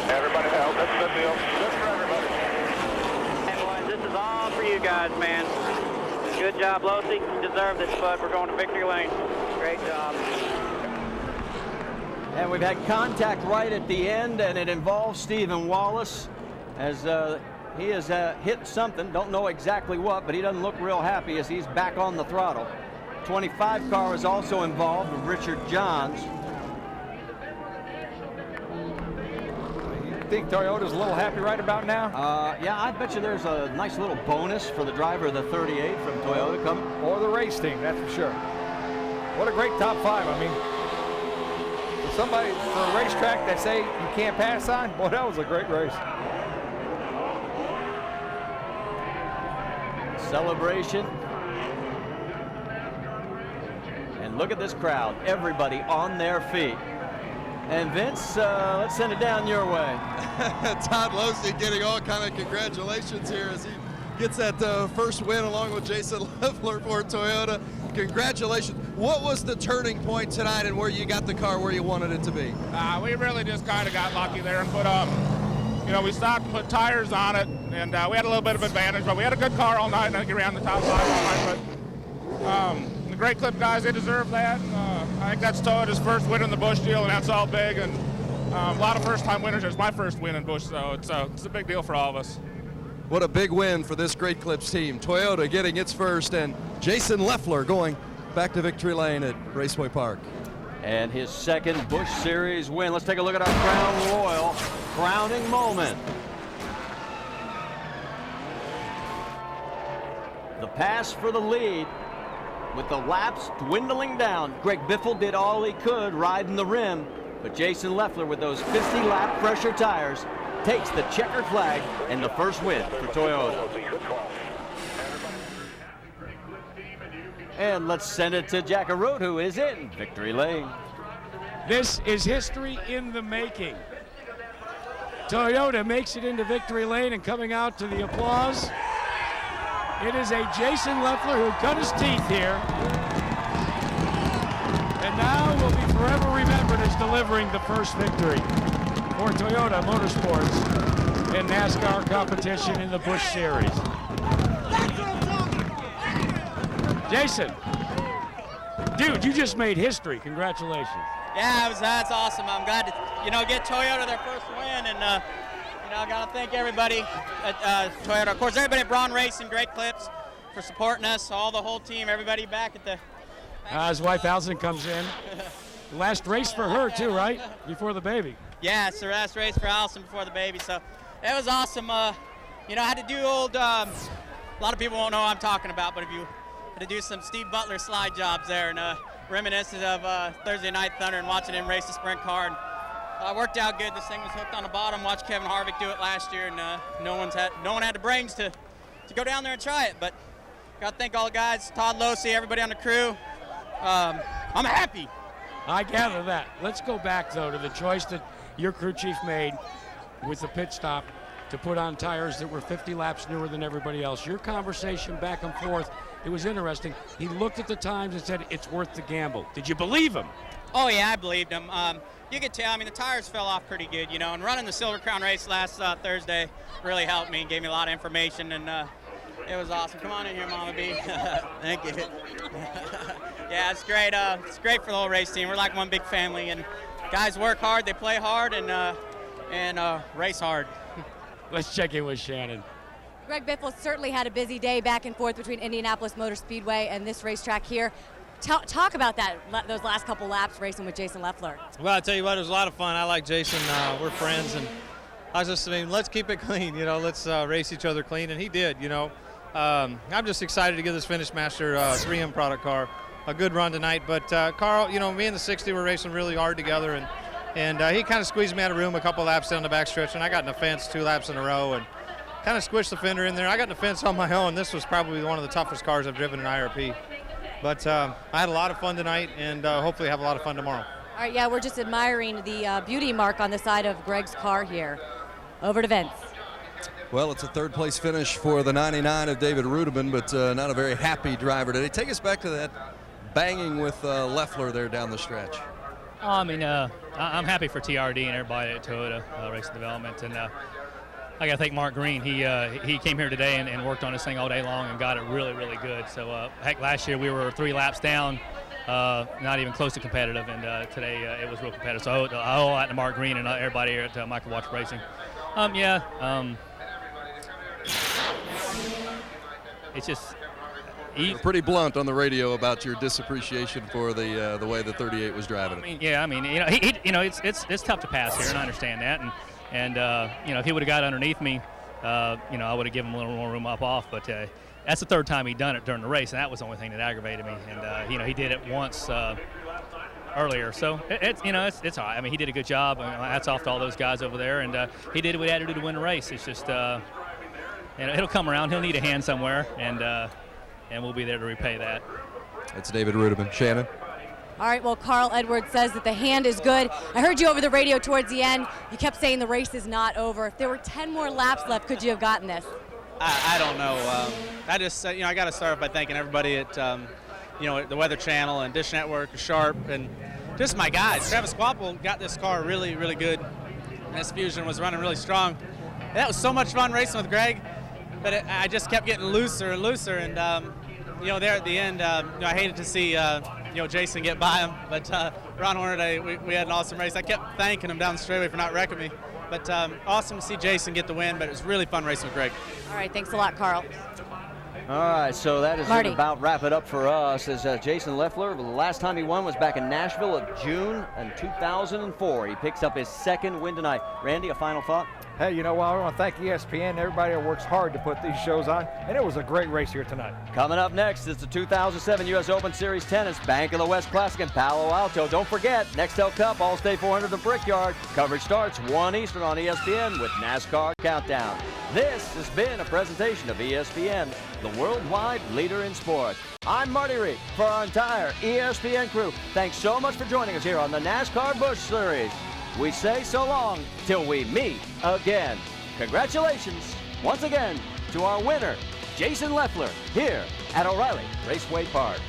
Everybody help. That's a good deal. Good for everybody. And boys, this is all for you guys, man. Good job, Losi. You deserve this, bud. We're going to victory lane. Great job. And we've had contact right at the end, and it involves Stephen Wallace, as he has hit something, don't know exactly what, but he doesn't look real happy as he's back on the throttle. 25 car is also involved with Richard Johns. You think Toyota's a little happy right about now? Yeah, I bet you there's a nice little bonus for the driver of the 38 from Toyota coming. Or the race team, that's for sure. What a great top 5. I mean, for somebody, for a racetrack that say you can't pass on, boy, that was a great race. celebration. And look at this crowd, everybody on their feet. And Vince, let's send it down your way. Todd Losey getting all kind of congratulations here as he gets that first win along with Jason Leffler for Toyota. Congratulations. What was the turning point tonight and where you got the car where you wanted it to be? We really just kind of got lucky there and put, we stopped and put tires on it, and we had a little bit of advantage, but we had a good car all night, and I think we ran the top 5 all night. But the Great Clip guys, they deserve that. I think that's Toyota's first win in the Busch deal, and that's all big, and a lot of first-time winners. It's my first win in Busch, so it's a big deal for all of us. What a big win for this Great Clips team. Toyota getting its first, and Jason Leffler going back to victory lane at Raceway Park. And his second Busch Series win. Let's take a look at our Crown Royal crowning moment. The pass for the lead with the laps dwindling down. Greg Biffle did all he could riding the rim, but Jason Leffler with those 50-lap pressure tires takes the checkered flag and the first win for Toyota. And let's send it to Jack Arute, who is in victory lane. This is history in the making. Toyota makes it into victory lane, and coming out to the applause, it is a Jason Leffler who cut his teeth here, and now will be forever remembered as delivering the first victory for Toyota Motorsports in NASCAR competition in the Busch Series. Jason, dude, you just made history. Congratulations. Yeah, that's awesome. I'm glad to, get Toyota their first win, and I got to thank everybody at Toyota. Of course, everybody at Braun Racing, Great Clips, for supporting us. All the whole team, everybody back at the. His wife Allison comes in. Last race for her too, right? Before the baby. Yeah, it's the last race for Allison before the baby. So it was awesome. I had to do old. A lot of people won't know what I'm talking about, but if you had to do some Steve Butler slide jobs there and reminiscent of Thursday Night Thunder and watching him race the sprint car. And, worked out good. This thing was hooked on the bottom. Watched Kevin Harvick do it last year, and no one had the brains to go down there and try it. But got to thank all the guys, Todd Losey, everybody on the crew. I'm happy. I gather that. Let's go back, though, to the choice that your crew chief made with the pit stop to put on tires that were 50 laps newer than everybody else. Your conversation back and forth, it was interesting. He looked at the times and said, it's worth the gamble. Did you believe him? Oh, yeah, I believed him. You could tell, the tires fell off pretty good, and running the Silver Crown race last Thursday really helped me and gave me a lot of information, and it was awesome. Come on in here, Mama B. Thank you. Yeah, it's great. It's great for the whole race team. We're like one big family, and guys work hard, they play hard, and race hard. Let's check in with Shannon. Greg Biffle certainly had a busy day back and forth between Indianapolis Motor Speedway and this racetrack here. Talk about that, those last couple laps racing with Jason Leffler. Well, I tell you what, it was a lot of fun. I like Jason. We're friends, and I was just let's keep it clean. Let's race each other clean, and he did. I'm just excited to give this Finish Master 3M product car a good run tonight. But Carl, me and the 60 were racing really hard together, and he kind of squeezed me out of room a couple laps down the backstretch, and I got in the fence 2 laps in a row, and kind of squished the fender in there. I got in the fence on my own. This was probably one of the toughest cars I've driven in IRP. But I had a lot of fun tonight, and hopefully have a lot of fun tomorrow. All right, yeah, we're just admiring the beauty mark on the side of Greg's car here. Over to Vince. Well, it's a third-place finish for the 99 of David Rudeman, but not a very happy driver today. Take us back to that banging with Leffler there down the stretch. I'm happy for TRD and everybody at Toyota Racing Development, and I got to thank Mark Green. He came here today and worked on this thing all day long and got it really, really good. So, heck, last year we were 3 laps down, not even close to competitive, and today it was real competitive. So I owe that to Mark Green and everybody here at Michael Watch Racing. It's just You're pretty blunt on the radio about your disappreciation for the way the 38 was driving it. It's tough to pass here, and I understand that. And if he would have got underneath me, I would have given him a little more room up off. But that's the 3rd time he'd done it during the race, and that was the only thing that aggravated me. And he did it once earlier, so it's all right. He did a good job. Hats off to all those guys over there, and he did what he had to do to win the race. It's just and it'll come around. He'll need a hand somewhere, and we'll be there to repay that. It's David Rudeman. Shannon? All right, well, Carl Edwards says that the hand is good. I heard you over the radio towards the end. You kept saying the race is not over. If there were 10 more laps left, could you have gotten this? I don't know. I just, I got to start off by thanking everybody at, the Weather Channel and Dish Network, Sharp, and just my guys. Travis Quapple got this car really, really good. And this Fusion was running really strong. And that was so much fun racing with Greg, but I just kept getting looser and looser. And, there at the end, I hated to see, Jason get by him. But Ron Hornaday, we had an awesome race. I kept thanking him down the straightaway for not wrecking me. But awesome to see Jason get the win, but it was really fun racing with Greg. All right, thanks a lot, Carl. All right, so that is Marty. about wrap it up for us. As Jason Leffler, the last time he won was back in Nashville of June in 2004. He picks up his second win tonight. Randy, a final thought? Hey, you know what? I want to thank ESPN and everybody that works hard to put these shows on, and it was a great race here tonight. Coming up next is the 2007 U.S. Open Series Tennis Bank of the West Classic in Palo Alto. Don't forget, Nextel Cup All-State 400 at Brickyard. Coverage starts 1 Eastern on ESPN with NASCAR Countdown. This has been a presentation of ESPN, the worldwide leader in sports. I'm Marty Reed for our entire ESPN crew. Thanks so much for joining us here on the NASCAR Busch Series. We say so long till we meet again. Congratulations once again to our winner, Jason Leffler, here at O'Reilly Raceway Park.